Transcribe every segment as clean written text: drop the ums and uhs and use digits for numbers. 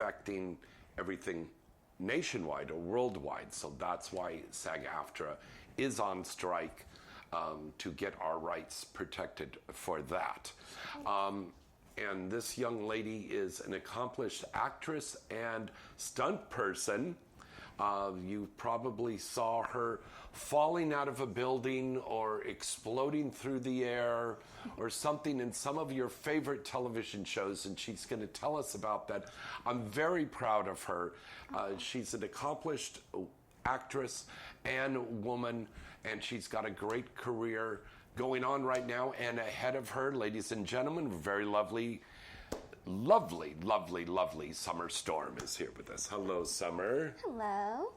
affecting everything nationwide or worldwide. So that's why SAG-AFTRA is on strike to get our rights protected for that. And this young lady is an accomplished actress and stunt person. You probably saw her falling out of a building or exploding through the air or something in some of your favorite television shows, and she's going to tell us about that. I'm very proud of her. She's an accomplished actress and woman, and she's got a great career going on right now. And ahead of her, ladies and gentlemen, very lovely Summer Storm is here with us. Hello, Summer. Hello.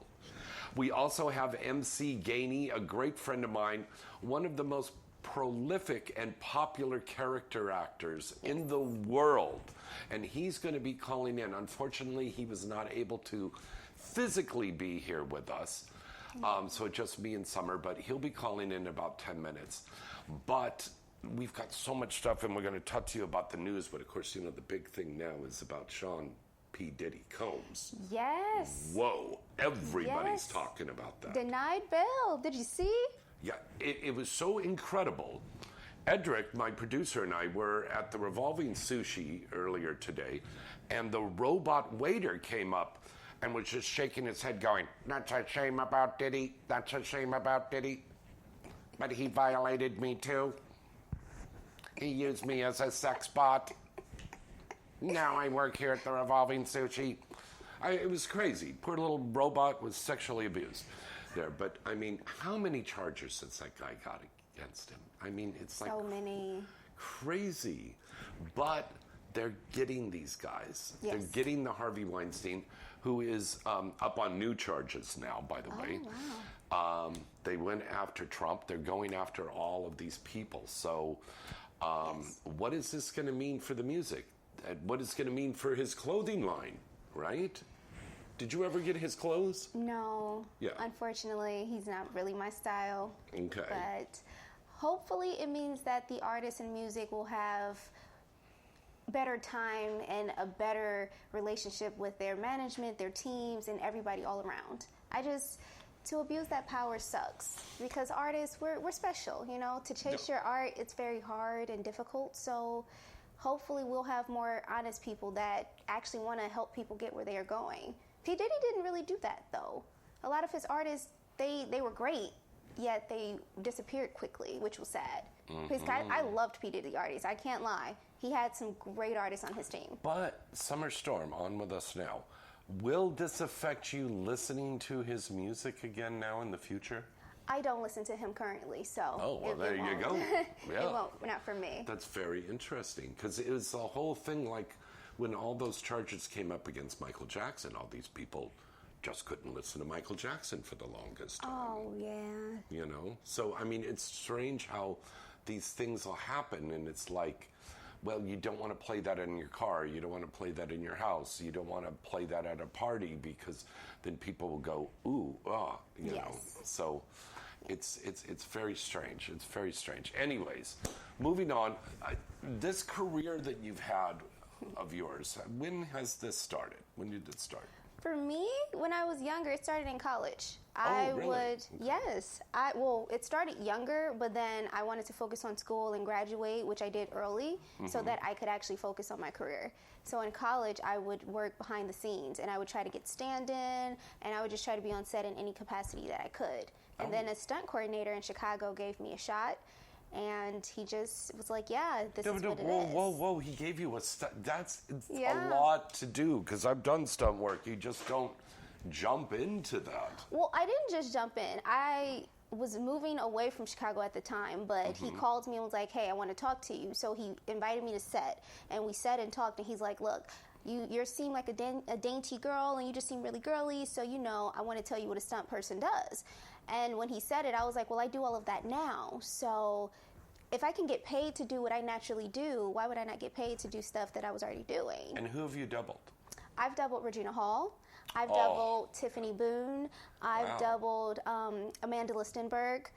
We also have MC Gainey, a great friend of mine, one of the most prolific and popular character actors in the world. And he's going to be calling in. Unfortunately, he was not able to physically be here with us. So it's just me and Summer, but he'll be calling in about 10 minutes. But we've got so much stuff, and we're going to talk to you about the news. But of course, you know, the big thing now is about Sean P. Diddy Combs. Yes. Whoa. Everybody's talking about that. Denied bail. Did you see? Yeah, it was so incredible. Edric, my producer, and I were at the Revolving Sushi earlier today, and the robot waiter came up and was just shaking his head going, "That's a shame about Diddy. That's a shame about Diddy. But he violated me too. He used me as a sex bot. Now I work here at the Revolving Sushi." It was crazy. Poor little robot was sexually abused there. But, I mean, how many charges has that guy got against him? I mean, it's like... So many. Crazy. But they're getting these guys. Yes. They're getting the Harvey Weinstein, who is up on new charges now, by the way. Wow. They went after Trump. They're going after all of these people. So what is this going to mean for the music? What is going to mean for his clothing line, right? Did you ever get his clothes? No. Yeah. Unfortunately, he's not really my style. Okay. But hopefully it means that the artists in music will have better time and a better relationship with their management, their teams, and everybody all around. To abuse that power sucks, because artists, we're special, you know. To chase your art, it's very hard and difficult. So hopefully we'll have more honest people that actually want to help people get where they are going. P. Diddy didn't really do that, though. A lot of his artists, they were great, yet they disappeared quickly, which was sad. Because I loved P. Diddy artists, I can't lie. He had some great artists on his team. But Summer Storm, on with us now. Will this affect you listening to his music again now in the future? I don't listen to him currently, so... Oh, well, there you go. Yeah. It won't, not for me. That's very interesting, because it was the whole thing, like, when all those charges came up against Michael Jackson, all these people just couldn't listen to Michael Jackson for the longest time. Oh, yeah. You know? So, I mean, it's strange how these things will happen, and it's like, well, you don't want to play that in your car, you don't want to play that in your house, you don't want to play that at a party, because then people will go, ooh, ah, you know. So it's very strange. It's very strange. Anyways, moving on, this career that you've had of yours, when has this started? When did it start? For me, when I was younger, it started in college. Really? Yes. It started younger, but then I wanted to focus on school and graduate, which I did early, so that I could actually focus on my career. So in college, I would work behind the scenes, and I would try to get stand-in, and I would just try to be on set in any capacity that I could. And then a stunt coordinator in Chicago gave me a shot, and he just was like, yeah, this is what it is. Whoa, he gave you a stunt. That's a lot to do, because I've done stunt work. You just don't jump into that. Well, I didn't just jump in. I was moving away from Chicago at the time, but he called me and was like, hey, I want to talk to you. So he invited me to set, and we sat and talked, and he's like, look, you seem like a dainty girl, and you just seem really girly, so, you know, I want to tell you what a stunt person does. And when he said it, I was like, well, I do all of that now. So if I can get paid to do what I naturally do, why would I not get paid to do stuff that I was already doing? And who have you doubled? I've doubled Regina Hall. I've doubled Tiffany Boone. I've doubled Amanda Steinberg.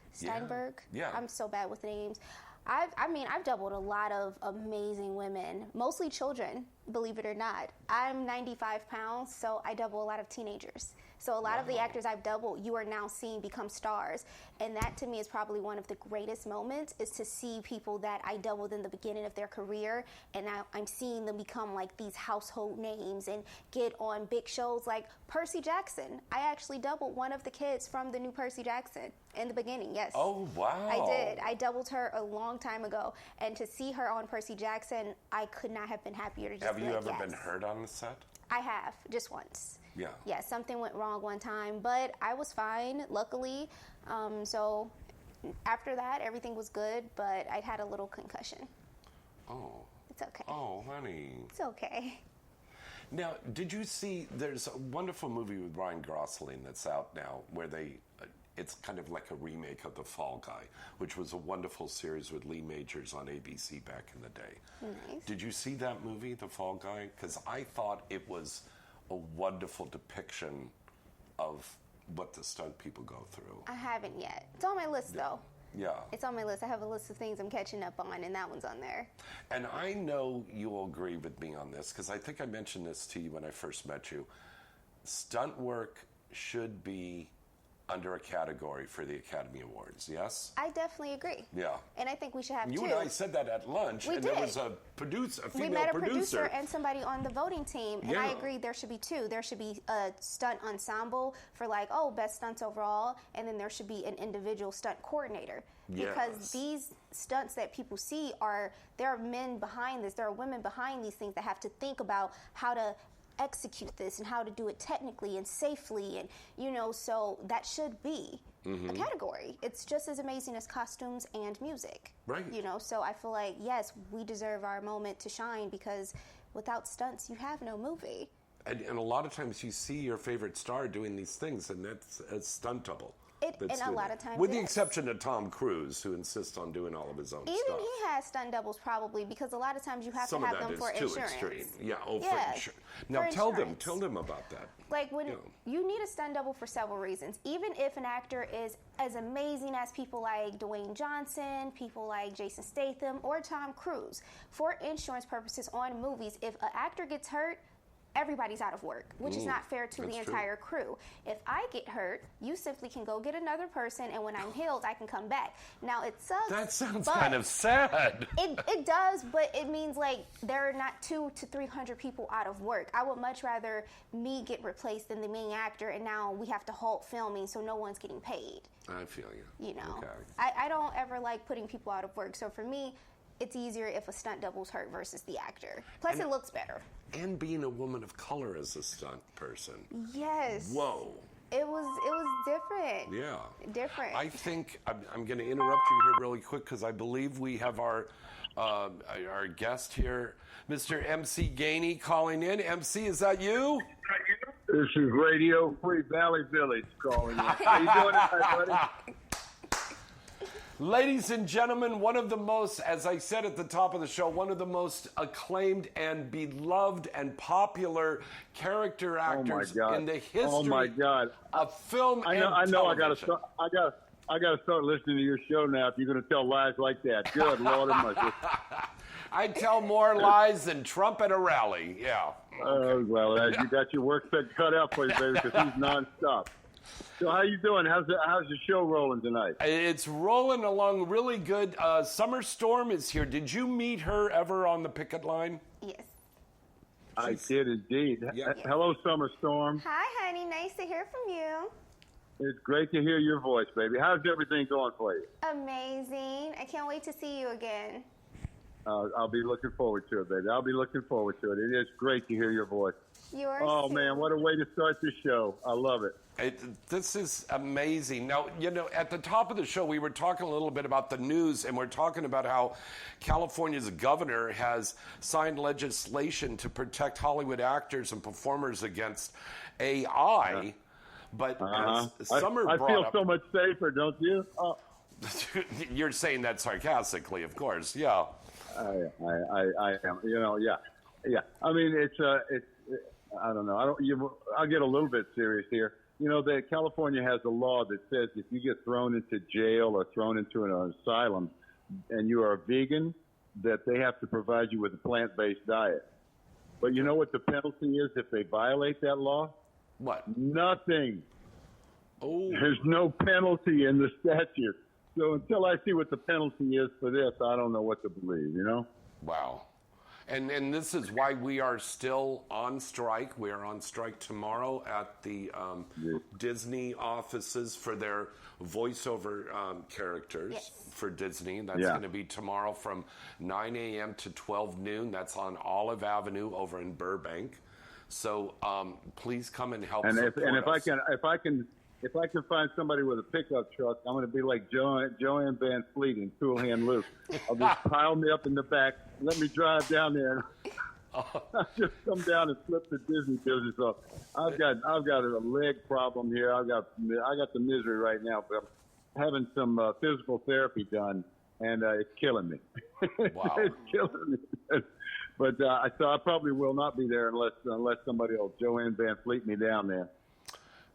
Yeah. I'm so bad with names. I've doubled a lot of amazing women, mostly children. believe it or not. I'm 95 pounds, so I double a lot of teenagers. So a lot of the actors I've doubled, you are now seeing become stars. And that to me is probably one of the greatest moments, is to see people that I doubled in the beginning of their career, and now I'm seeing them become like these household names and get on big shows like Percy Jackson. I actually doubled one of the kids from the new Percy Jackson in the beginning, yes. Oh, wow. I did. I doubled her a long time ago. And to see her on Percy Jackson, I could not have been happier to just Have be you like, ever yes. been hurt on the set? I have, just once. Yeah. Yeah, something went wrong one time, but I was fine, luckily. So after that, everything was good, but I had a little concussion. Oh. It's okay. Oh, honey. It's okay. Now, did you see, there's a wonderful movie with Ryan Gosling that's out now where it's kind of like a remake of The Fall Guy, which was a wonderful series with Lee Majors on ABC back in the day. Nice. Did you see that movie, The Fall Guy? Because I thought it was a wonderful depiction of what the stunt people go through. I haven't yet. It's on my list, though. Yeah. It's on my list. I have a list of things I'm catching up on, and that one's on there. And I know you will agree with me on this, because I think I mentioned this to you when I first met you. Stunt work should be under a category for the Academy Awards, yes? I definitely agree. Yeah. And I think we should have You two. and I said that at lunch, We and did. there was a female We met a producer and somebody on the voting team, and I Yeah. agree there should be two. There should be a stunt ensemble for like, best stunts overall, and then there should be an individual stunt coordinator. Because Yes. these stunts that people see there are men behind this, there are women behind these things that have to think about how to execute this and how to do it technically and safely, and so that should be a category. It's just as amazing as costumes and music, Right. So I feel like, yes, we deserve our moment to shine, because without stunts you have no movie. And a lot of times you see your favorite star doing these things, and that's a stunt double. And a lot of times with the it is. exception of Tom Cruise, who insists on doing all of his own Even stuff. he has stunt doubles, probably, because a lot of times you have Some to of have that them is for too insurance. extreme. Yeah, for Yes, insurance. Now for insurance. tell them about that. Like, when you need a stunt double for several reasons. Even if an actor is as amazing as people like Dwayne Johnson, people like Jason Statham, or Tom Cruise, for insurance purposes on movies, if an actor gets hurt, everybody's out of work, which is not fair to the that's entire crew. If I get hurt, you simply can go get another person, and when I'm healed, I can come back. Now, it sucks. That sounds but kind of sad. It does, but it means like there are not 200 to 300 people out of work. I would much rather me get replaced than the main actor, and now we have to halt filming, so no one's getting paid. I feel you. Okay. I don't ever like putting people out of work. So for me, it's easier if a stunt double's hurt versus the actor. Plus, it looks better. And being a woman of color as a stunt person. Yes. Whoa. It was different. Yeah. Different. I think I'm going to interrupt you here really quick, because I believe we have our guest here, Mr. MC Gainey, calling in. MC, is that you? This is Radio Free Valley Village calling you. How you doing tonight, buddy? Ladies and gentlemen, one of the most, as I said at the top of the show, one of the most acclaimed and beloved and popular character actors in the history of film and television. I gotta start listening to your show now if you're gonna tell lies like that. Good Lord of mercy. I tell more lies than Trump at a rally. Yeah. Oh, well, you got your work cut out for you, baby, because he's nonstop. So how you doing? How's the show rolling tonight? It's rolling along really good. Summer Storm is here. Did you meet her ever on the picket line? Yes. I did indeed. Yeah. Hello, Summer Storm. Hi, honey. Nice to hear from you. It's great to hear your voice, baby. How's everything going for you? Amazing. I can't wait to see you again. I'll be looking forward to it, baby. I'll be looking forward to it. It is great to hear your voice. Yours Oh, too. man, what a way to start this show. I love it. This is amazing. Now, at the top of the show, we were talking a little bit about the news, and we're talking about how California's governor has signed legislation to protect Hollywood actors and performers against AI. But as Summer I brought feel up, so much safer, don't you? you're saying that sarcastically, of course. Yeah. I am. Yeah. I mean, it's I don't know. I'll get a little bit serious here. That California has a law that says if you get thrown into jail or thrown into an asylum and you are a vegan, that they have to provide you with a plant-based diet. But you know what the penalty is if they violate that law? What? Nothing. Oh. There's no penalty in the statute. So until I see what the penalty is for this, I don't know what to believe, you know? Wow. And this is why we are still on strike. We are on strike tomorrow at the Disney offices for their voiceover characters for Disney. That's going to be tomorrow from 9 a.m. to 12 noon. That's on Olive Avenue over in Burbank. So please come and help support us. If I can find somebody with a pickup truck, I'm going to be like Joanne Van Fleet in Cool Hand Luke. I'll just pile me up in the back, let me drive down there, and I'll just come down and flip the Disney business off. I've got a leg problem here. I got the misery right now, but I'm having some physical therapy done, and it's killing me. Wow. It's killing me. But so I probably will not be there unless somebody will Joanne Van Fleet me down there.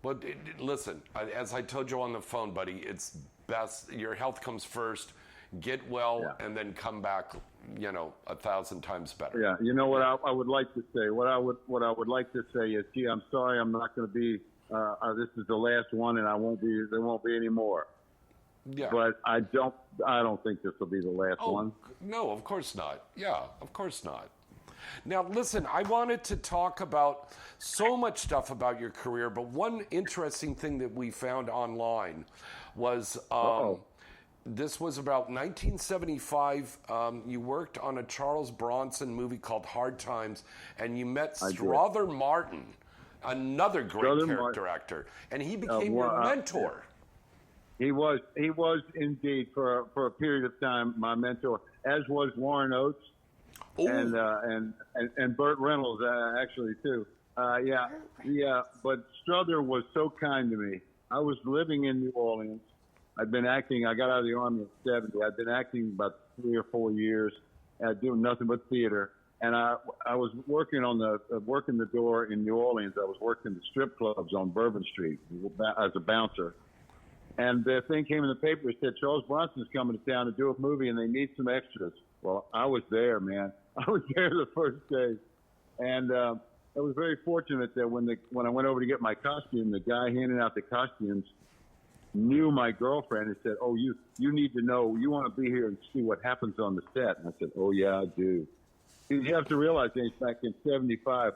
But listen, as I told you on the phone, buddy, it's best. Your health comes first. Get well, and then come back. 1,000 times better. Yeah. You know what I would like to say. What I would like to say is, gee, I'm sorry, I'm not going to be. This is the last one, and I won't be. There won't be any more. Yeah. But I don't think this will be the last one. No, of course not. Yeah, of course not. Now, listen, I wanted to talk about so much stuff about your career, but one interesting thing that we found online was this was about 1975. You worked on a Charles Bronson movie called Hard Times, and you met Strother Martin, another great character actor, and he became your mentor. He was indeed for a period of time my mentor, as was Warren Oates. And Burt Reynolds actually too. But Strother was so kind to me. I was living in New Orleans. I'd been acting. I got out of the Army in '70. I'd been acting about 3 or 4 years, doing nothing but theater. And I was working working the door in New Orleans. I was working the strip clubs on Bourbon Street as a bouncer. And the thing came in the paper. It said Charles Bronson's coming to town to do a movie, and they need some extras. Well, I was there, man. I was there the first day, and I was very fortunate that when I went over to get my costume, the guy handing out the costumes knew my girlfriend and said, "Oh, you need to know. You want to be here and see what happens on the set." And I said, "Oh yeah, I do." You have to realize, James, back in '75,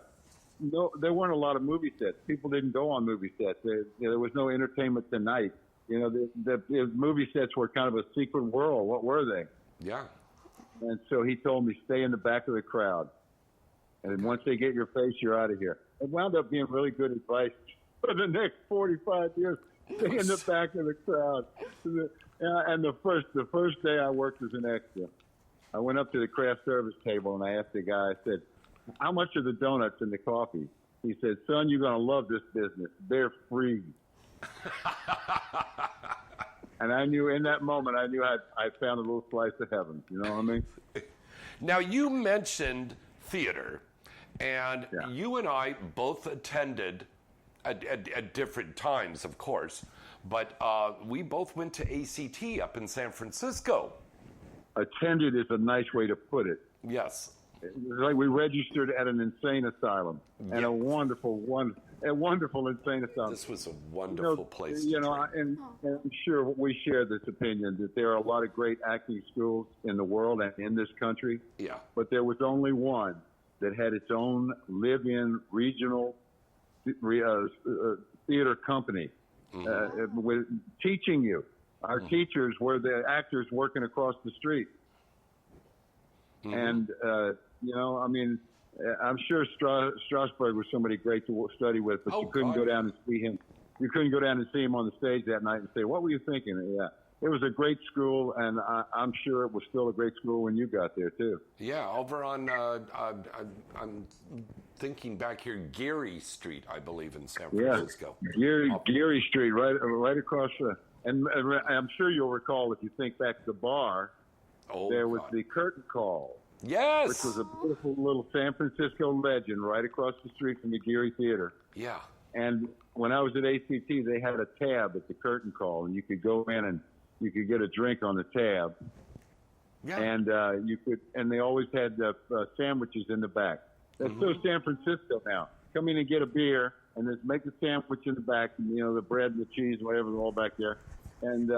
no, there weren't a lot of movie sets. People didn't go on movie sets. There was no Entertainment Tonight. The movie sets were kind of a secret world. What were they? Yeah. And so he told me, stay in the back of the crowd. And once they get your face, you're out of here. It wound up being really good advice for the next 45 years. Stay in the back of the crowd. And the first day I worked as an extra, I went up to the craft service table and I asked the guy, I said, "How much are the donuts and the coffee?" He said, "Son, you're going to love this business. They're free." And I knew in that moment, I found a little slice of heaven. You know what I mean? Now, you mentioned theater, and you and I both attended at different times, of course, but we both went to ACT up in San Francisco. Attended is a nice way to put it. Yes. It's like we registered at an insane asylum, and a wonderful insane asylum. This was a wonderful place. And I'm sure we share this opinion that there are a lot of great acting schools in the world and in this country. Yeah. But there was only one that had its own live-in regional theater company with teaching you. Our teachers were the actors working across the street. And, I'm sure Strasberg was somebody great to study with, but you couldn't go down and see him. You couldn't go down and see him on the stage that night and say, "What were you thinking?" Yeah, it was a great school, and I'm sure it was still a great school when you got there too. Yeah, over on I'm thinking back here, Geary Street, I believe, in San Francisco. Yeah, Geary Street, right across and I'm sure you'll recall if you think back to the bar. There was the Curtain Call. Yes. Which was a beautiful little San Francisco legend right across the street from the Geary Theater. Yeah. And when I was at ACT, they had a tab at the Curtain Call, and you could go in and you could get a drink on the tab. Yeah. And and they always had sandwiches in the back. That's so San Francisco now. Come in and get a beer, and just make a sandwich in the back, and, the bread and the cheese, whatever, all back there, and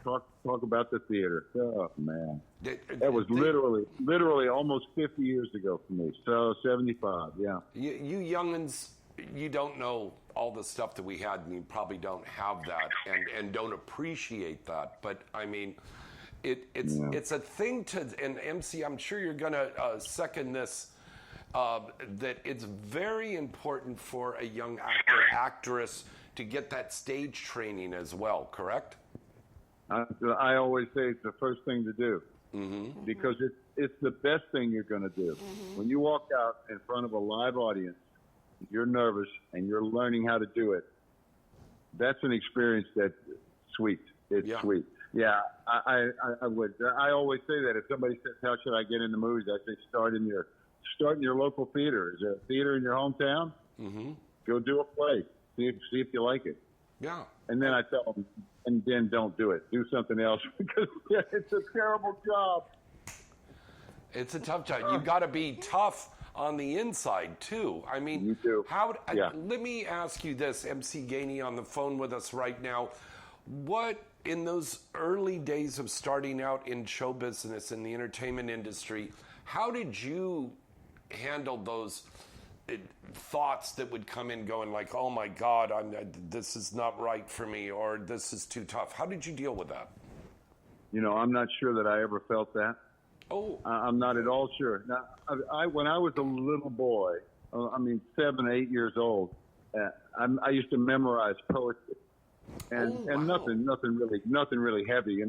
talk about the theater. Oh man, that was literally almost 50 years ago for me. So 75, yeah. You youngins, you don't know all the stuff that we had, and you probably don't have that, and don't appreciate that. But I mean, it's a thing to, and MC, I'm sure you're gonna second this. That it's very important for a young actor, actress to get that stage training as well, correct? I always say it's the first thing to do, because it's the best thing you're going to do. When you walk out in front of a live audience, you're nervous and you're learning how to do it. That's an experience that's sweet. It's sweet. Yeah, I would. I always say that if somebody says, "How should I get into movies?" I say, start in your local theater. Is there a theater in your hometown? Go do a play. See if you like it. Yeah. And then I tell them, and then don't do it. Do something else, because it's a terrible job. It's a tough job. You've got to be tough on the inside too. I mean, you do. Let me ask you this, MC Gainey on the phone with us right now. What, in those early days of starting out in show business in the entertainment industry, how did you handle those thoughts that would come in going like, oh my God, this is not right for me, or this is too tough? How did you deal with that? I'm not sure that I ever felt that. Oh. I'm not at all sure. Now, when I was a little boy, 7, 8 years old, I used to memorize poetry. And nothing really heavy,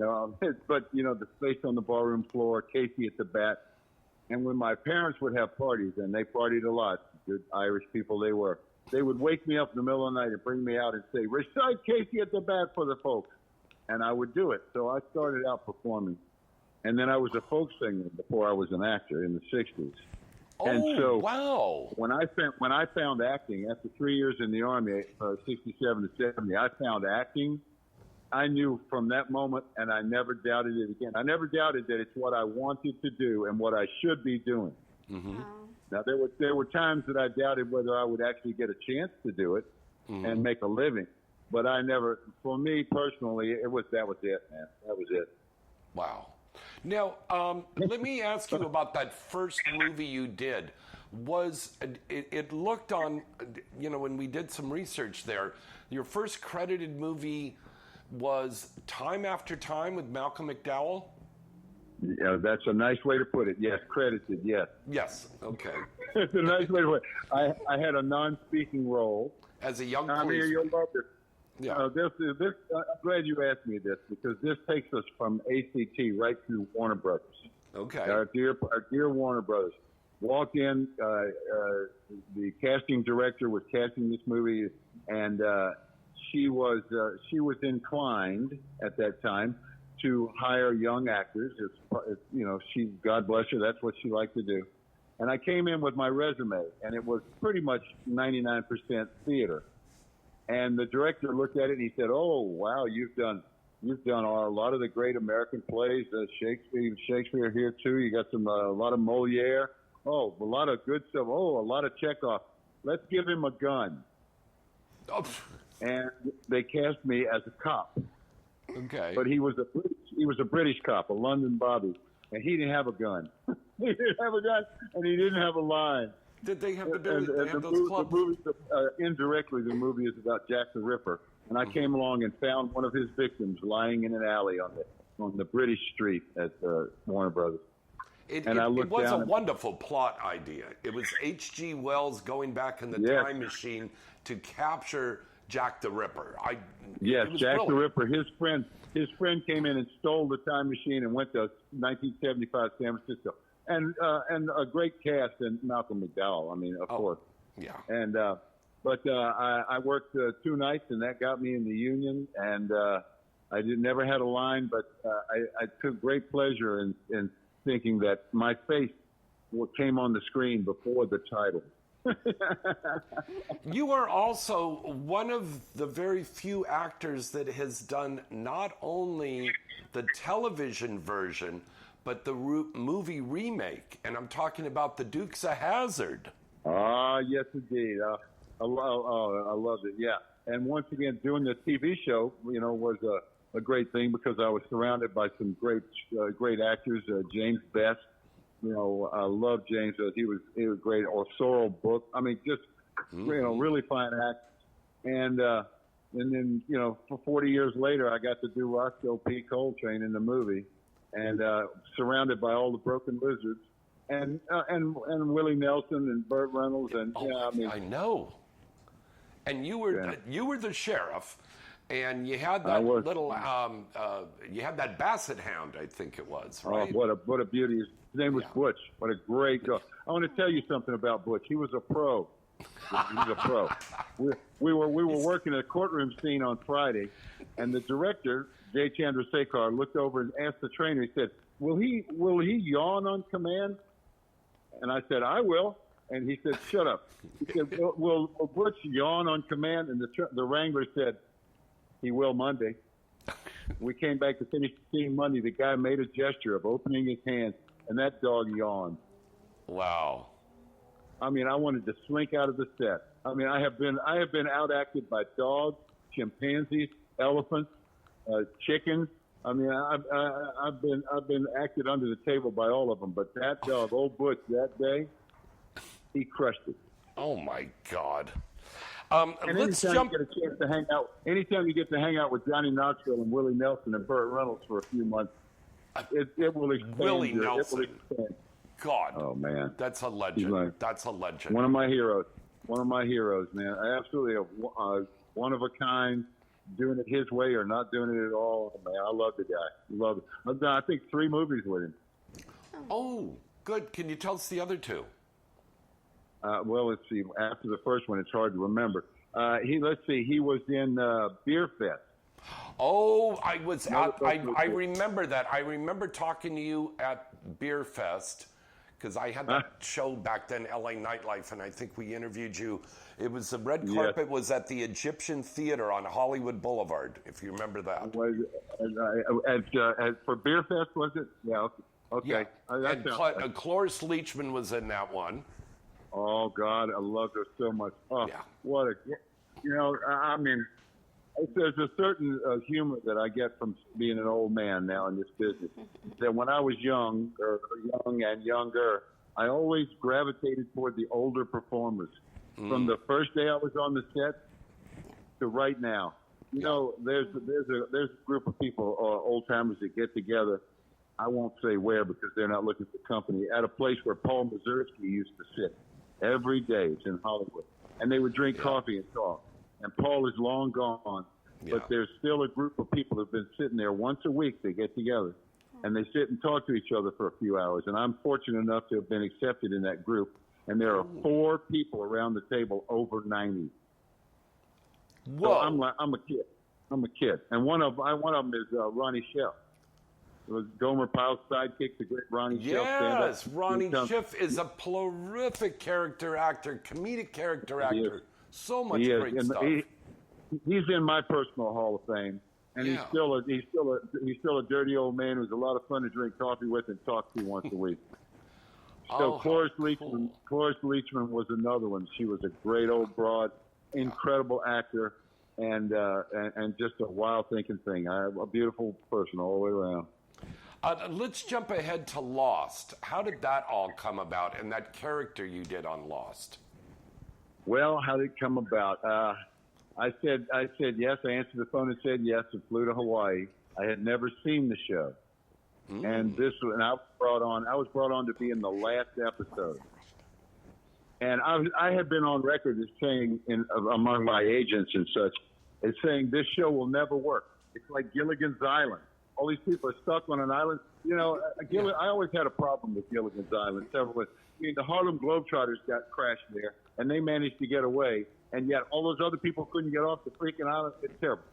but the space on the ballroom floor, Casey at the bat. And when my parents would have parties, and they partied a lot, good Irish people they were, they would wake me up in the middle of the night and bring me out and say, "Recite Casey at the bat for the folks." And I would do it. So I started out performing. And then I was a folk singer before I was an actor in the 60s. And so when I found acting, after 3 years in the Army, 67 to 70, I found acting. I knew from that moment, and I never doubted it again. I never doubted that it's what I wanted to do and what I should be doing. Now, there were times that I doubted whether I would actually get a chance to do it and make a living. But I never, for me personally, that was it, man. That was it. Wow. Now, let me ask you about that first movie you did. It looked on, when we did some research there, your first credited movie was Time After Time with Malcolm McDowell? Yeah, that's a nice way to put it. Yes, credited, yes. Yes, okay. It's a nice way to put it. I had a non-speaking role. As a young policeman. I mean, you'll love this. Yeah. I'm glad you asked me this, because this takes us from ACT right to Warner Brothers. Okay. Our dear Warner Brothers. Walked in, the casting director was casting this movie, and she was inclined at that time to hire young actors. God bless her, that's what she liked to do. And I came in with my resume, and it was pretty much 99% theater. And the director looked at it and he said, "Oh, wow, you've done a lot of the great American plays, Shakespeare here too. You got a lot of Moliere. Oh, a lot of good stuff. Oh, a lot of Chekhov. Let's give him a gun." Oh. And they cast me as a cop. Okay. But he was a British cop, a London Bobby, and he didn't have a gun. He didn't have a gun, and he didn't have a line. Did they have those clubs? Indirectly, the movie is about Jack the Ripper, and I came along and found one of his victims lying in an alley on the British street at Warner Brothers. It was a wonderful plot idea. It was H.G. Wells going back in the time machine to capture Jack the Ripper. Jack the Ripper. His friend came in and stole the time machine and went to 1975 San Francisco. And a great cast, and Malcolm McDowell. I mean, of course. Yeah. And but I worked 2 nights, and that got me in the union. And I never had a line, but I took great pleasure in thinking that my face came on the screen before the title. You are also one of the very few actors that has done not only the television version, but the movie remake, and I'm talking about The Dukes of Hazzard. Ah, yes, indeed. I loved it. Yeah, and once again, doing the TV show, was a great thing because I was surrounded by some great actors. James Best, I love James. He was great. Or Sorrel Book. I mean, just really fine act. And then for 40 years later, I got to do Roscoe P. Coltrane in the movie, and surrounded by all the broken lizards. And Willie Nelson and Burt Reynolds and I know. And you were the sheriff, and you had that little you had that basset hound, I think it was, right? Oh, what a beauty! His name was Butch. What a great guy! I want to tell you something about Butch. He was a pro. He was a pro. We were working a courtroom scene on Friday, and the director Jay Chandrasekhar looked over and asked the trainer. He said, "Will he yawn on command?" And I said, "I will." And he said, "Shut up." He said, will Butch yawn on command? And the wrangler said, "He will Monday." We came back to finish the scene Monday. The guy made a gesture of opening his hands, and that dog yawned. Wow. I mean, I wanted to slink out of the set. I mean, I have been outacted by dogs, chimpanzees, elephants, chickens. I mean, I've been acted under the table by all of them. But that dog, old Butch, that day, he crushed it. Oh my God! And Let's anytime jump. you get a chance to hang out, anytime you get to hang out with Johnny Knoxville and Willie Nelson and Burt Reynolds for a few months, it will expand. Willie Nelson. It will expand. God. Oh man, that's a legend. That's a legend. One of my heroes. One of my heroes, man. Absolutely one of a kind. Doing it his way or not doing it at all. Man, I love the guy. Love it. I've done, I think, 3 movies with him. Oh, good. Can you tell us the other 2? Well, let's see. After the first one, it's hard to remember. He was in Beer Fest. Oh, I remember that. I remember talking to you at Beer Fest because I had that show back then, LA Nightlife, and I think we interviewed you. It was the red carpet was at the Egyptian Theater on Hollywood Boulevard, if you remember that. For Beer Fest, was it? Yeah. Okay. Yeah. And Cloris Leachman was in that one. Oh God, I loved her so much. Oh, yeah. What a, I mean, there's a certain humor that I get from being an old man now in this business. That when I was young and younger, I always gravitated toward the older performers. From the first day I was on the set to right now, there's a group of people, old timers, that get together. I won't say where because they're not looking for company. At a place where Paul Mazursky used to sit every day. It's in Hollywood, and they would drink coffee and talk. And Paul is long gone, but there's still a group of people who've been sitting there once a week. They get together, and they sit and talk to each other for a few hours. And I'm fortunate enough to have been accepted in that group. And there are 4 people around the table over 90. Whoa! So I'm a kid. And one of them is Ronnie Schiff. It was Gomer Pyle's sidekick, the great Ronnie Schiff. Yes, Ronnie Schiff is a prolific character actor, comedic character actor. So much great stuff. He's in my personal Hall of Fame, and he's still a dirty old man who's a lot of fun to drink coffee with and talk to once a week. So Cloris Leachman was another one. She was a great old broad, incredible actor, and just a wild thinking thing. A beautiful person all the way around. Let's jump ahead to Lost. How did that all come about, and that character you did on Lost? Well, how did it come about? I said yes. I answered the phone and said yes, and flew to Hawaii. I had never seen the show. And I was brought on to be in the last episode. And I had been on record as saying among my agents and such, as saying this show will never work. It's like Gilligan's Island. All these people are stuck on an island. I always had a problem with Gilligan's Island. The Harlem Globetrotters got crashed there, and they managed to get away. And yet all those other people couldn't get off the freaking island. It's terrible.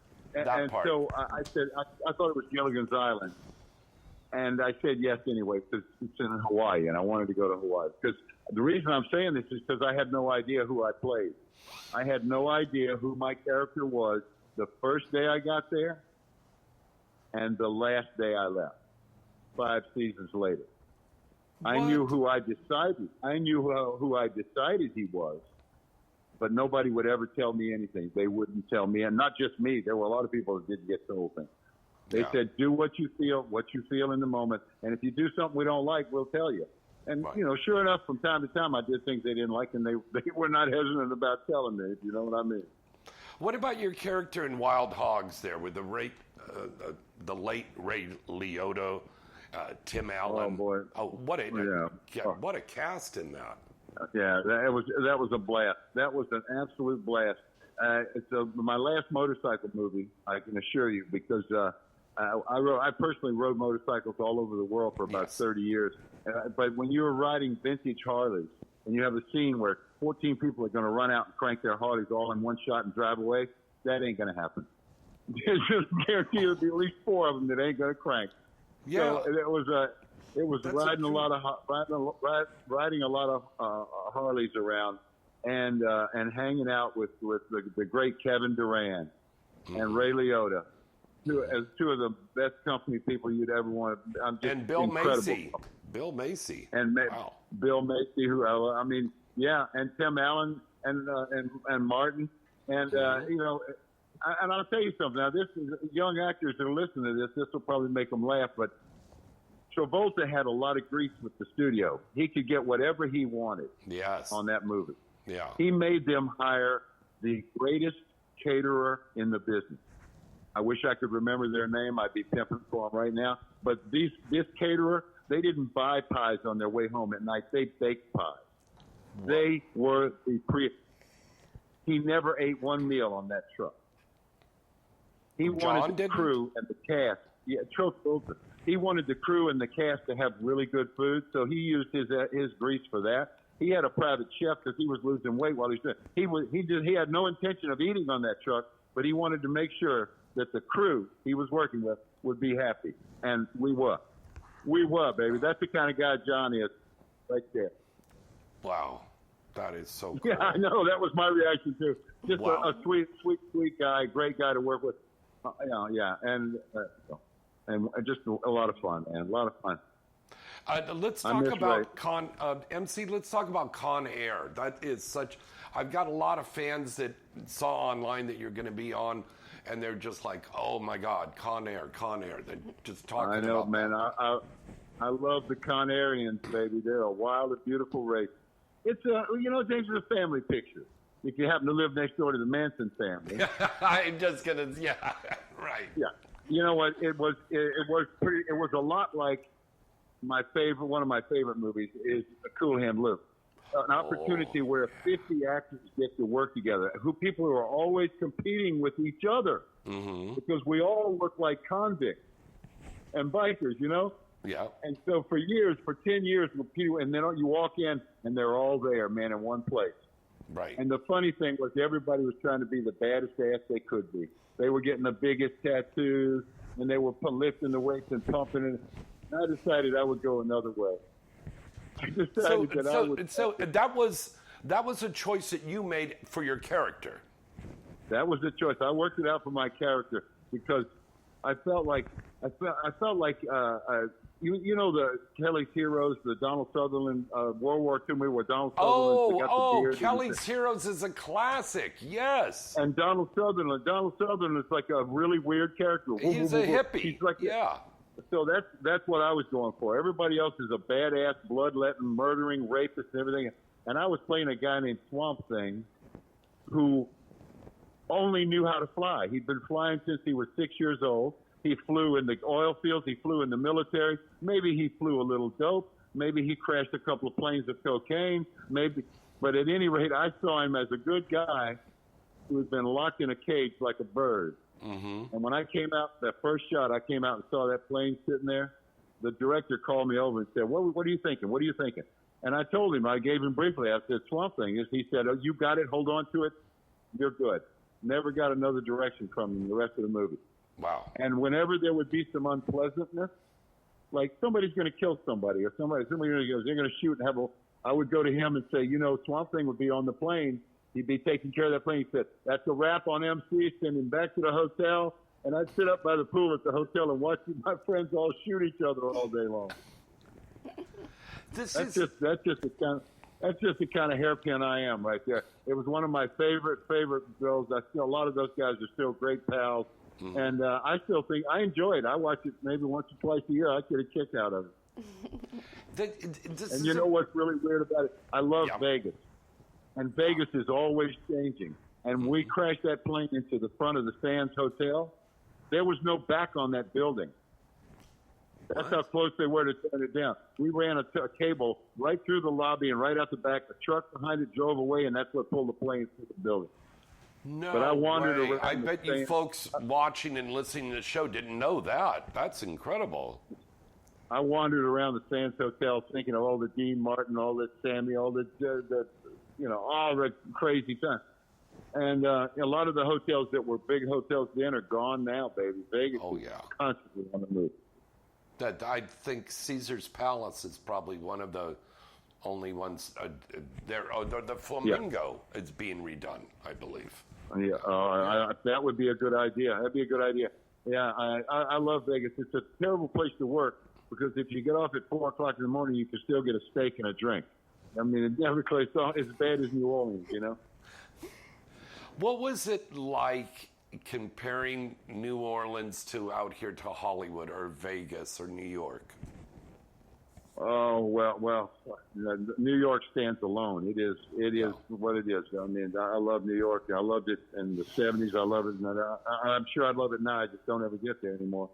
So I said, I thought it was Gilligan's Island. And I said yes anyway because it's in Hawaii, and I wanted to go to Hawaii. Because the reason I'm saying this is because I had no idea who I played. I had no idea who my character was the first day I got there and the last day I left, 5 seasons later. I knew who I decided. I knew who I decided he was, but nobody would ever tell me anything. They wouldn't tell me, and not just me. There were a lot of people that didn't get told things. They said, "Do what you feel in the moment, and if you do something we don't like, we'll tell you." And sure enough, from time to time, I did things they didn't like, and they were not hesitant about telling me. If you know what I mean. What about your character in Wild Hogs there with the late Ray Liotta, Tim Allen? Oh boy! What a cast in that! Yeah, that was a blast. That was an absolute blast. It's my last motorcycle movie, I can assure you, because I personally rode motorcycles all over the world for about 30 years. But when you're riding vintage Harleys and you have a scene where 14 people are going to run out and crank their Harleys all in one shot and drive away, that ain't going to happen. Just guarantee there'll be at least 4 of them that ain't going to crank. Yeah. So it was riding a lot of Harleys around and hanging out with the great Kevin Durant and Ray Liotta, as 2 of the best company people you'd ever want. And Bill Macy. Bill Macy. And wow. Bill Macy, and Tim Allen and Martin. And, and I'll tell you something. Now, this is young actors that are listening to this. This will probably make them laugh. But Travolta had a lot of grease with the studio. He could get whatever he wanted on that movie. Yeah. He made them hire the greatest caterer in the business. I wish I could remember their name. I'd be pimping for them right now. But this caterer, they didn't buy pies on their way home at night. They baked pies. Wow. They were He never ate one meal on that truck. He wanted the crew and the cast. Yeah, Travolta. He wanted the crew and the cast to have really good food, so he used his grease for that. He had a private chef because he was losing weight while he was doing it. He had no intention of eating on that truck, but he wanted to make sure that the crew he was working with would be happy, and we were. We were, baby. That's the kind of guy John is, right there. Wow, that is so cool. Yeah, I know. That was my reaction too. Just a sweet guy, great guy to work with. And just a lot of fun, man. A lot of fun. Let's talk about MC. Let's talk about Con Air. That is such. I've got a lot of fans that saw online that you're going to be on, and they're just like, "Oh my God, Con Air." They're just talking. I know, about man. I love the Conarians, baby. They're a wild and beautiful race. It's James, it's a family picture. If you happen to live next door to the Manson family, I'm just gonna, right. Yeah, you know what? It was a lot like one of my favorite movies is A Cool Hand Luke. An opportunity where 50 actors get to work together, people who are always competing with each other, because we all look like convicts and bikers, Yeah. And so for 10 years, and then you walk in and they're all there, man, in one place. Right. And the funny thing was everybody was trying to be the baddest ass they could be. They were getting the biggest tattoos, and they were lifting the weights and pumping it. And I decided I would go another way. So that was a choice that you made for your character. That was the choice. I worked it out for my character because I felt like the Kelly's Heroes, the Donald Sutherland World War II movie where Donald Sutherland got the beard. Kelly's Heroes is a classic. Yes. And Donald Sutherland is like a really weird character. He's a hippie. He's like yeah. So that's what I was going for. Everybody else is a badass, bloodletting, murdering, rapist, and everything. And I was playing a guy named Swamp Thing, who only knew how to fly. He'd been flying since he was 6 years old. He flew in the oil fields. He flew in the military. Maybe he flew a little dope. Maybe he crashed a couple of planes of cocaine. Maybe, but at any rate, I saw him as a good guy who had been locked in a cage like a bird. Mm-hmm. And when I came out, that first shot, I came out and saw that plane sitting there. The director called me over and said, "What are you thinking? What are you thinking?" And I told him, I gave him briefly. I said, "Swamp Thing." He said, "Oh, you got it. Hold on to it. You're good." Never got another direction from him the rest of the movie. Wow. And whenever there would be some unpleasantness, like somebody's going to kill somebody or somebody's they're going to shoot and I would go to him and say, Swamp Thing would be on the plane. He'd be taking care of that plane. He said, "That's a wrap on MC, send him back to the hotel." And I'd sit up by the pool at the hotel and watch my friends all shoot each other all day long. This That's is just the kind of hairpin I am right there. It was one of my favorite girls. A lot of those guys are still great pals, and I still think I enjoy it. I watch it maybe once or twice a year. I get a kick out of it. And you know what's really weird about it? I love Vegas, and Vegas is always changing. And we crashed that plane into the front of the Sands Hotel. There was no back on that building. That's how close they were to turn it down. We ran a cable right through the lobby and right out the back. A truck behind it drove away, and that's what pulled the plane through the building. no But I wandered way. around I the bet you same- folks watching and listening to the show didn't know that. That's incredible. I wandered around the Sands Hotel thinking of all the Dean Martin, all the Sammy, all the all the crazy time. And a lot of the hotels that were big hotels then are gone now, baby. Vegas is constantly on the move. That I think Caesar's Palace is probably one of the only ones there. Oh, the Flamingo is being redone, I believe. Yeah, that would be a good idea. That'd be a good idea. Yeah, I love Vegas. It's a terrible place to work because if you get off at 4 o'clock in the morning, you can still get a steak and a drink. I mean, it never plays as bad as New Orleans, you know. What was it like comparing New Orleans to out here to Hollywood or Vegas or New York? Oh, well, New York stands alone. It is what it is. I mean, I love New York. I loved it in the 70s. I love it. I'm sure I'd love it now. I just don't ever get there anymore.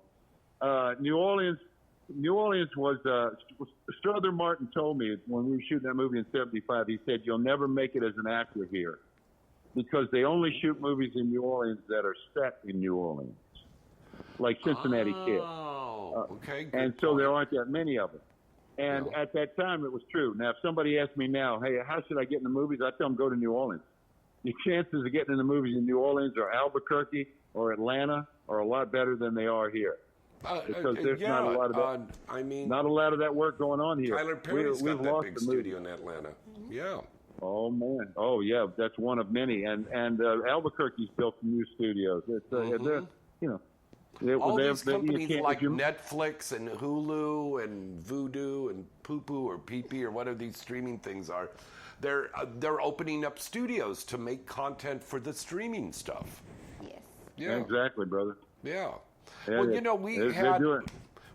New Orleans was, Strother Martin told me when we were shooting that movie in 75, he said, you'll never make it as an actor here because they only shoot movies in New Orleans that are set in New Orleans, like Cincinnati Kid. Oh, okay. And so there aren't that many of them. And at that time, it was true. Now, if somebody asked me now, hey, how should I get in the movies? I tell them go to New Orleans. The chances of getting in the movies in New Orleans or Albuquerque or Atlanta are a lot better than they are here. Because there's not a lot of that. Not a lot of that work going on here. Tyler Perry's got that big studio in Atlanta. Yeah. Oh man. Oh yeah. That's one of many. And Albuquerque's built some new studios. It's all these companies like Netflix and Hulu and Vudu and Poo-Poo or Pee-Pee or whatever these streaming things are, they're opening up studios to make content for the streaming stuff. Yes. Yeah. Exactly, brother. Yeah. Yeah, well,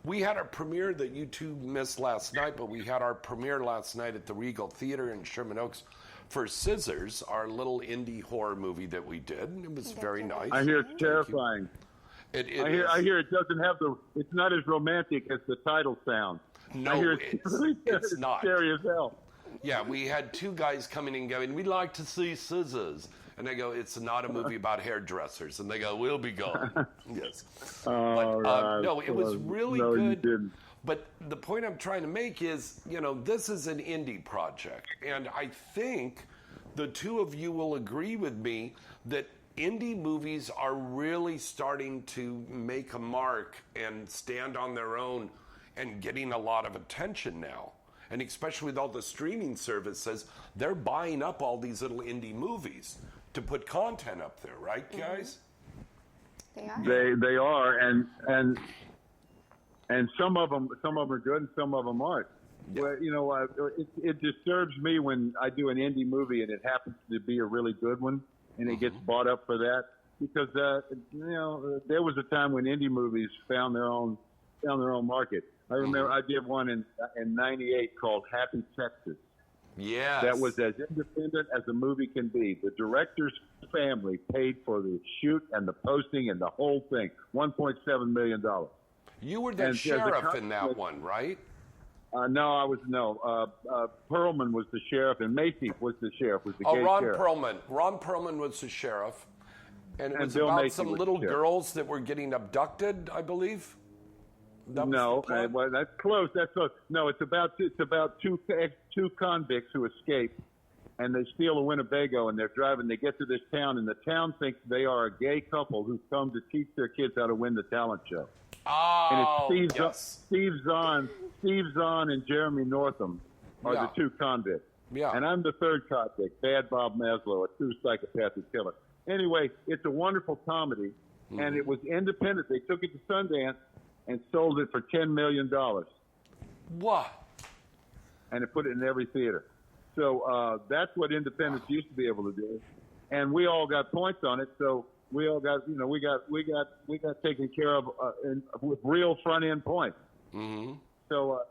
we had a premiere that you two missed last night, but we had our premiere last night at the Regal Theater in Sherman Oaks for Scissors, our little indie horror movie that we did. It was very nice. I hear it's terrifying. I hear it doesn't have it's not as romantic as the title sounds. No, I hear it's not. Scary as hell. Yeah, we had two guys coming in going, we'd like to see Scissors. And I go, it's not a movie about hairdressers. And they go, we'll be gone. Yes. No, it was really good. You didn't. But the point I'm trying to make is, this is an indie project. And I think the two of you will agree with me that indie movies are really starting to make a mark and stand on their own and getting a lot of attention now. And especially with all the streaming services, they're buying up all these little indie movies to put content up there, right, guys? They are. They are, and some of them are good, and some of them aren't. Yeah. Well, it disturbs me when I do an indie movie and it happens to be a really good one, and it gets bought up for that because there was a time when indie movies found their own market. I remember I did one in '98 called Happy Texas. Yes. That was as independent as a movie can be. The director's family paid for the shoot and the posting and the whole thing. $1.7 million. You were the sheriff in that one, right? No, I was Perlman was the sheriff, and Macy was the sheriff. Was the gay Ron sheriff. Perlman. Ron Perlman was the sheriff, and it was Bill about Macy some was little the sheriff. girls that were getting abducted, I believe. No, well, that's close. That's close. No, it's about two convicts who escape, and they steal a Winnebago, and they're driving. They get to this town, and the town thinks they are a gay couple who've come to teach their kids how to win the talent show. Oh, and it's yes. Steve Zahn, and Jeremy Northam are the two convicts. Yeah. And I'm the third convict, Bad Bob Maslow, a true psychopathic killer. Anyway, it's a wonderful comedy, and it was independent. They took it to Sundance and sold it for $10 million. What? and it put it in every theater. So that's what independents used to be able to do, and we all got points on it. So we all got, we got taken care of with real front end points. Mm-hmm. So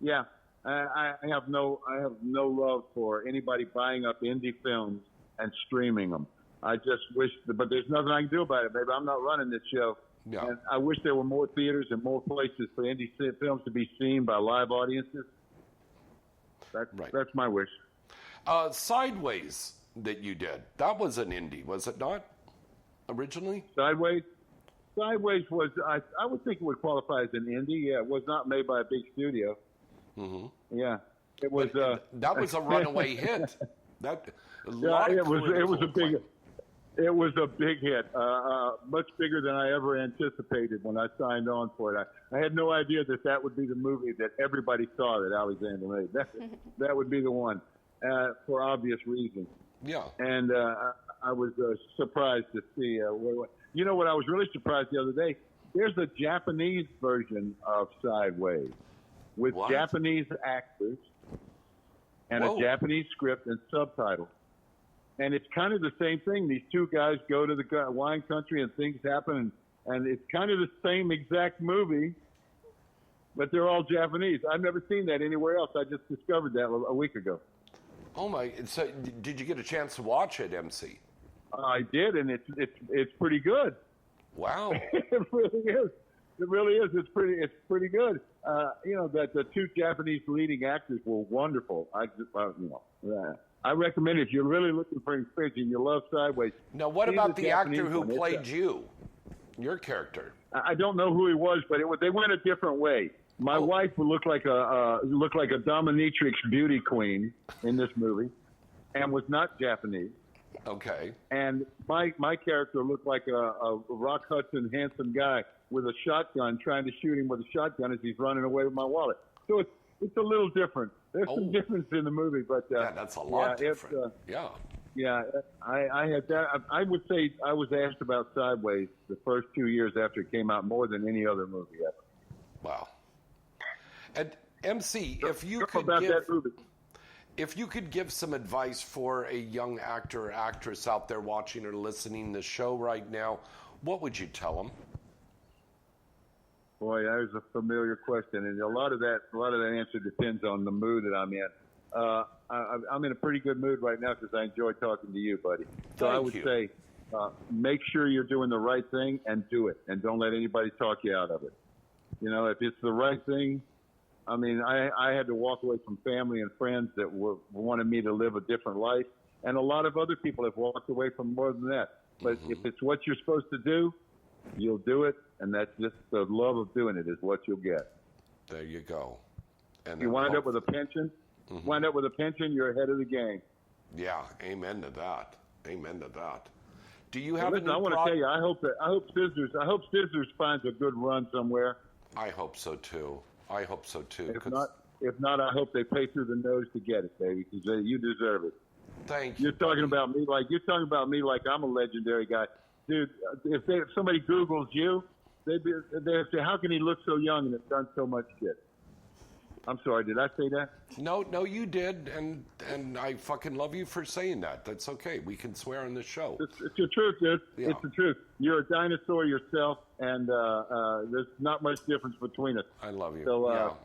yeah, I have no love for anybody buying up indie films and streaming them. I just wish, but there's nothing I can do about it, baby. I'm not running this show. Yeah. And I wish there were more theaters and more places for indie films to be seen by live audiences. That's my wish. Sideways that you did, that was an indie, was it not, originally? Sideways was, I would think it would qualify as an indie. Yeah, it was not made by a big studio. Mm-hmm. Yeah, it was. That was a runaway hit. It was a big hit, much bigger than I ever anticipated when I signed on for it. I had no idea that would be the movie that everybody saw that Alexander made. That would be the one, for obvious reasons. Yeah. And I was surprised to see. You know what? I was really surprised the other day. There's a Japanese version of Sideways with Japanese actors and a Japanese script and subtitles. And it's kind of the same thing. These two guys go to the wine country and things happen, and it's kind of the same exact movie, but they're all Japanese. I've never seen that anywhere else. I just discovered that a week ago. Oh my! So did you get a chance to watch it, MC? I did, and it's pretty good. Wow! It really is. It really is. It's pretty good. That the two Japanese leading actors were wonderful. I recommend it if you're really looking for an experience and you love Sideways. Now, what about the actor who played your character? I don't know who he was, but they went a different way. My wife looked like a dominatrix beauty queen in this movie, and was not Japanese. Okay. And my character looked like a Rock Hudson handsome guy with a shotgun, trying to shoot him with a shotgun as he's running away with my wallet. So it's a little different. There's some difference in the movie, but yeah, that's a lot different. Yeah, I had that. I would say I was asked about Sideways the first 2 years after it came out more than any other movie ever. Wow. And MC, if you could give some advice for a young actor or actress out there watching or listening to the show right now, what would you tell them? Boy, that is a familiar question, and a lot of that answer depends on the mood that I'm in. I'm in a pretty good mood right now because I enjoy talking to you, buddy. So I would say, make sure you're doing the right thing and do it, and don't let anybody talk you out of it. If it's the right thing, I mean, I had to walk away from family and friends that wanted me to live a different life, and a lot of other people have walked away from more than that. But if it's what you're supposed to do, you'll do it, and that's just the love of doing it is what you'll get. There you go. And you wind up with a pension. Wind up with a pension, you're ahead of the game. Yeah, amen to that. Amen to that. Do you have? Listen, I want to tell you, I hope Scissors finds a good run somewhere. I hope so too. If not, I hope they pay through the nose to get it, baby, because you deserve it. Thank you. You're talking about me like I'm a legendary guy. Dude, if somebody Googles you, they'd say, how can he look so young and have done so much shit? I'm sorry, did I say that? No, you did, and I fucking love you for saying that. That's okay. We can swear on this show. It's the truth, dude. Yeah. It's the truth. You're a dinosaur yourself, and there's not much difference between us. I love you. So,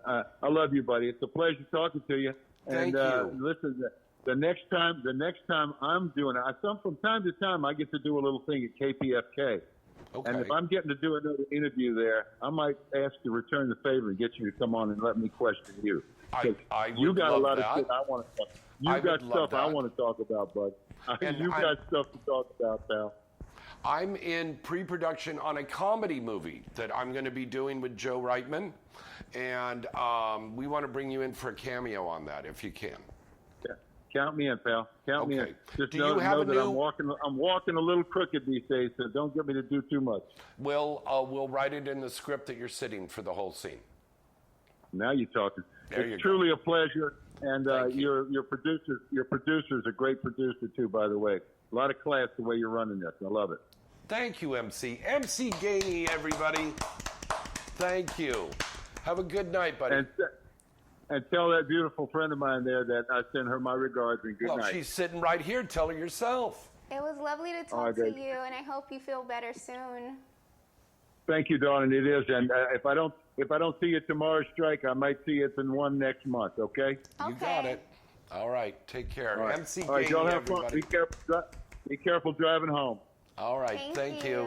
I love you, buddy. It's a pleasure talking to you. Thank you. Listen, the next time I'm doing it, from time to time I get to do a little thing at KPFK. Okay. And if I'm getting to do another interview there, I might ask to return the favor and get you to come on and let me question you. You got a lot of shit I want to talk. You got stuff I want to talk about, bud. You got stuff to talk about, pal. I'm in pre-production on a comedy movie that I'm going to be doing with Joe Reitman, and we want to bring you in for a cameo on that if you can. Yeah. Count me in, pal. Count me in. Just Do know, you have know that I'm walking a little crooked these days, so don't get me to do too much. We'll write it in the script that you're sitting for the whole scene. Now you're talking. It's truly a pleasure, and your producer's a great producer too, by the way. A lot of class the way you're running this. I love it. Thank you, MC. MC Gainey, everybody. Thank you. Have a good night, buddy. and tell that beautiful friend of mine there that I send her my regards and good Well, night. she's sitting right here. Tell her yourself. It was lovely to talk to you, and I hope you feel better soon. Thank you, darling. It is, and if I don't see you tomorrow, Strike, I might see you in one next month. Okay. You got it. All right. Take care. All right. MC All right, Gainey, y'all have fun. everybody. Be careful driving home. All right. Thank you.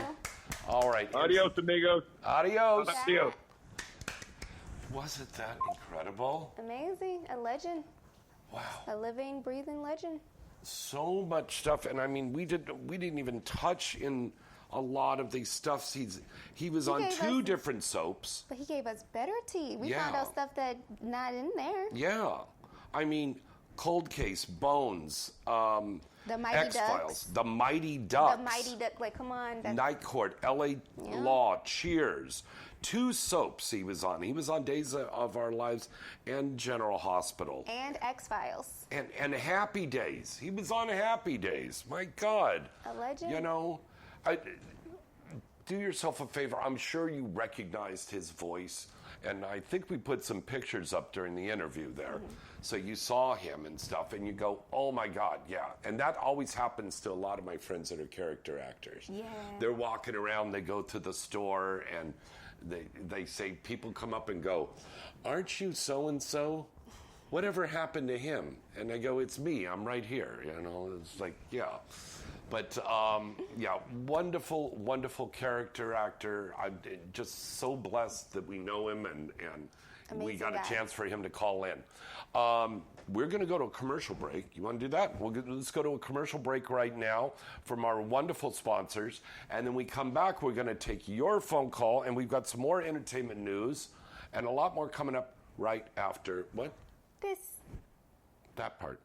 All right. Adios, amigos. Adios. Adios. Wasn't that incredible? Amazing. A legend. Wow. A living, breathing legend. So much stuff, and I mean, we didn't even touch in a lot of these stuffs. He was on gave two us- different soaps. But he gave us better tea. We Yeah. found out stuff that not in there. Yeah, I mean, Cold Case, Bones, The Mighty X-Files, Ducks. The Mighty Ducks, The Mighty Duck. Like, come on. That's, Night Court, L.A. Law, Cheers. Two soaps he was on. He was on Days of Our Lives and General Hospital. and X-Files. And Happy Days. He was on Happy Days. My God. A legend. You know, do yourself a favor. I'm sure you recognized his voice. And I think we put some pictures up during the interview there. So you saw him and stuff, and you go, oh my God, yeah. And that always happens to a lot of my friends that are character actors. Yeah. They're walking around, they go to the store, and they say, people come up and go, aren't you so-and-so? Whatever happened to him? And I go, it's me, I'm right here. You know, it's like, yeah. But yeah, wonderful, wonderful character actor. I'm just so blessed that we know him and we Amazing got guy. a chance for him to call in. We're going to go to a commercial break. You want to do that? Let's go to a commercial break right now from our wonderful sponsors. And then we come back, we're going to take your phone call, and we've got some more entertainment news and a lot more coming up right after what? This. That part.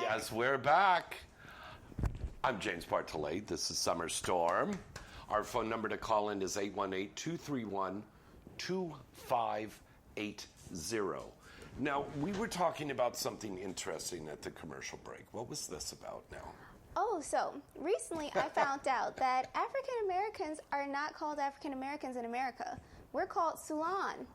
Yes, we're back. I'm James Bartolet. This is Summer Storm. Our phone number to call in is 818-231-2580. Now, we were talking about something interesting at the commercial break. What was this about now? Oh, so recently I found out that African Americans are not called African Americans in America. We're called Sulan.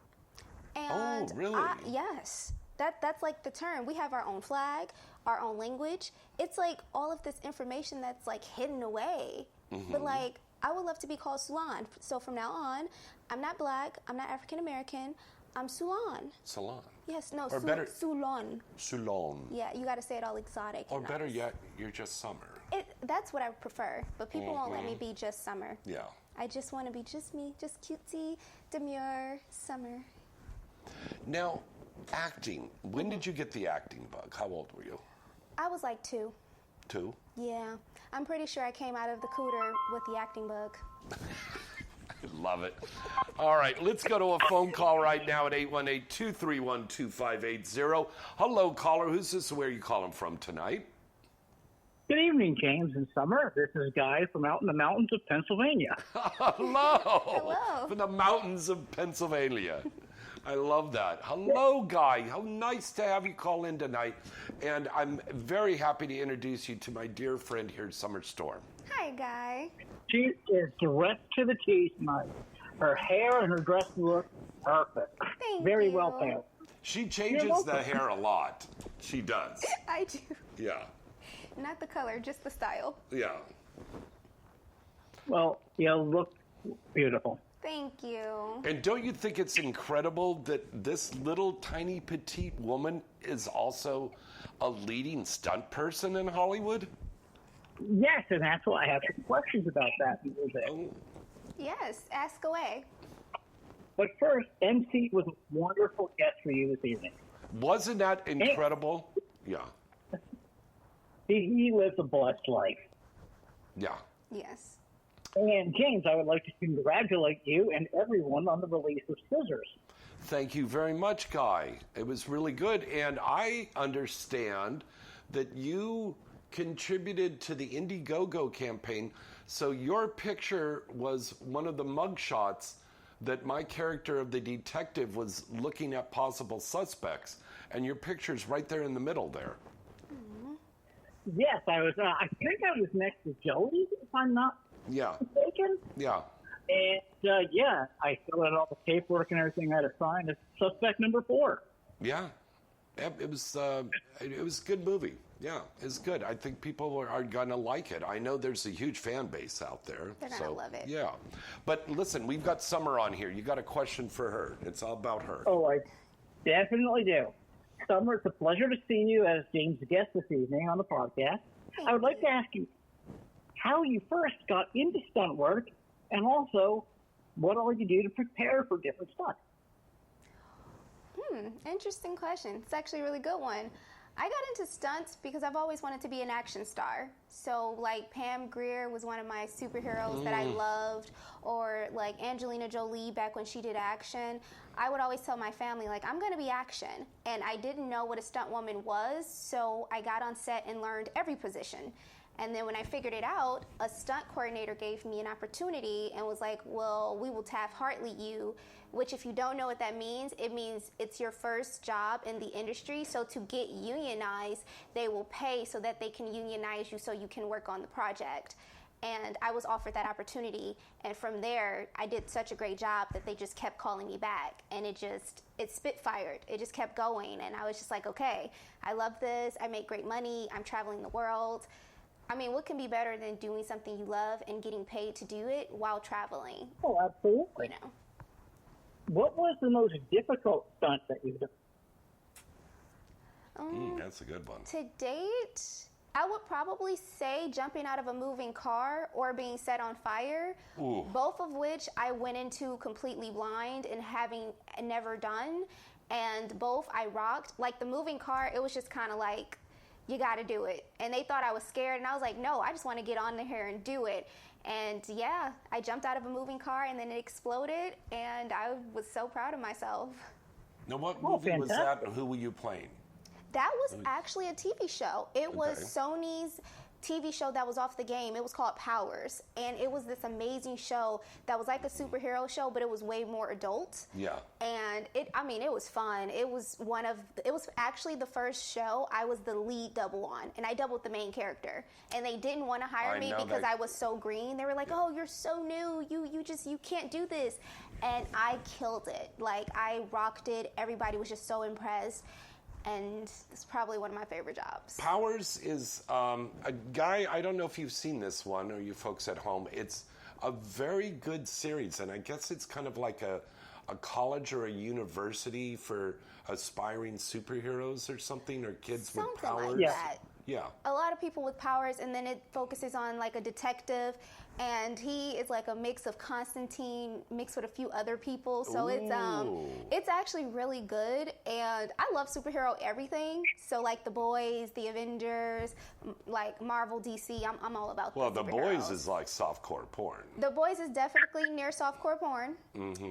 And oh, really? Yes. That's like the term. We have our own flag, our own language. It's like all of this information that's like hidden away. But like, I would love to be called Sulan. So from now on, I'm not black, I'm not African American, I'm Sulan. Salon. Yes, no, Or better- Sulan. Sulon. Yeah, you got to say it all exotic. Or and better nice. yet, you're just Summer. That's what I prefer. But people won't let me be just Summer. Yeah. I just want to be just me, just cutesy, demure Summer. Now, acting. When did you get the acting bug? How old were you? I was like 2. 2? Yeah. I'm pretty sure I came out of the cooter with the acting bug. Love it. All right, let's go to a phone call right now at 818-231-2580. Hello, caller. Who's this? Where are you calling from tonight? Good evening, James and Summer. This is Guy from out in the mountains of Pennsylvania. Hello. Hello. From the mountains of Pennsylvania. I love that. Hello, Guy. How nice to have you call in tonight. And I'm very happy to introduce you to my dear friend here, Summer Storm. Hi, Guy. She is dressed to the T tonight. Her hair and her dress look perfect. Thank Very you. well paired. She changes the hair a lot. She does. I do. Yeah. Not the color, just the style. Yeah. Well, you look beautiful. Thank you. And don't you think it's incredible that this little tiny petite woman is also a leading stunt person in Hollywood? Yes, and that's why I have some questions about that. Oh, Yes, ask away. But first, MC was a wonderful guest for you this evening. wasn't that incredible? Yeah. He lives a blessed life. Yeah. Yes. And James, I would like to congratulate you and everyone on the release of Scissors. Thank you very much, Guy. It was really good. And I understand that you contributed to the Indiegogo campaign. So your picture was one of the mugshots that my character of the detective was looking at possible suspects. And your picture's right there in the middle there. Yes, I was. I think I was next to Joey, if I'm not Yeah. mistaken. Yeah. And yeah, I filled out all the paperwork and everything I had to sign as suspect number 4. Yeah. It was a good movie. Yeah, it's good. I think people are going to like it. I know there's a huge fan base out there. They're gonna love it. Yeah. But listen, we've got Summer on here. You got a question for her. It's all about her. Oh, I definitely do. Summer, it's a pleasure to see you as James' guest this evening on the podcast. I would like to ask you how you first got into stunt work, and also what all you do to prepare for different stunts. Interesting question. It's actually a really good one. I got into stunts because I've always wanted to be an action star. So, like, Pam Grier was one of my superheroes that I loved, or like Angelina Jolie back when she did action. I would always tell my family, like, I'm going to be action. And I didn't know what a stunt woman was, so I got on set and learned every position. And then when I figured it out, a stunt coordinator gave me an opportunity and was like, well, we will Taft-Hartley you, which if you don't know what that means, it means it's your first job in the industry. So to get unionized, they will pay so that they can unionize you so you can work on the project. And I was offered that opportunity. And from there, I did such a great job that they just kept calling me back. And it spitfired. It just kept going. And I was just like, okay, I love this. I make great money. I'm traveling the world. I mean, what can be better than doing something you love and getting paid to do it while traveling? Oh, absolutely. You know. What was the most difficult stunt that you've done? That's a good one. To date, I would probably say jumping out of a moving car or being set on fire, Ooh. both of which I went into completely blind and having never done. And both I rocked. Like the moving car, it was just kind of like, you got to do it. And they thought I was scared, and I was like, no, I just want to get on here and do it. And yeah, I jumped out of a moving car, and then it exploded, and I was so proud of myself. Now, what Oh, movie was that, fantastic. and who were you playing? That was actually a TV show. It was Sony's TV show that was off the game. It was called Powers, and it was this amazing show that was like a superhero show, but it was way more adult. Yeah. And it was fun. It was actually the first show I was the lead double on, and I doubled the main character. And they didn't want to hire me because I was so green. They were like, "Oh, you're so new. You can't do this." And I killed it. Like, I rocked it. Everybody was just so impressed. And it's probably one of my favorite jobs. Powers is a guy, I don't know if you've seen this one or you folks at home. It's a very good series, and I guess it's kind of like a college or a university for aspiring superheroes or something, or kids with powers. Something like that. Yeah. A lot of people with powers, and then it focuses on like a detective, and he is like a mix of Constantine mixed with a few other people. So it's actually really good, and I love superhero everything. So like The Boys, The Avengers, like Marvel, DC. I'm all about. Well, The Boys is like softcore porn. The Boys is definitely near softcore porn.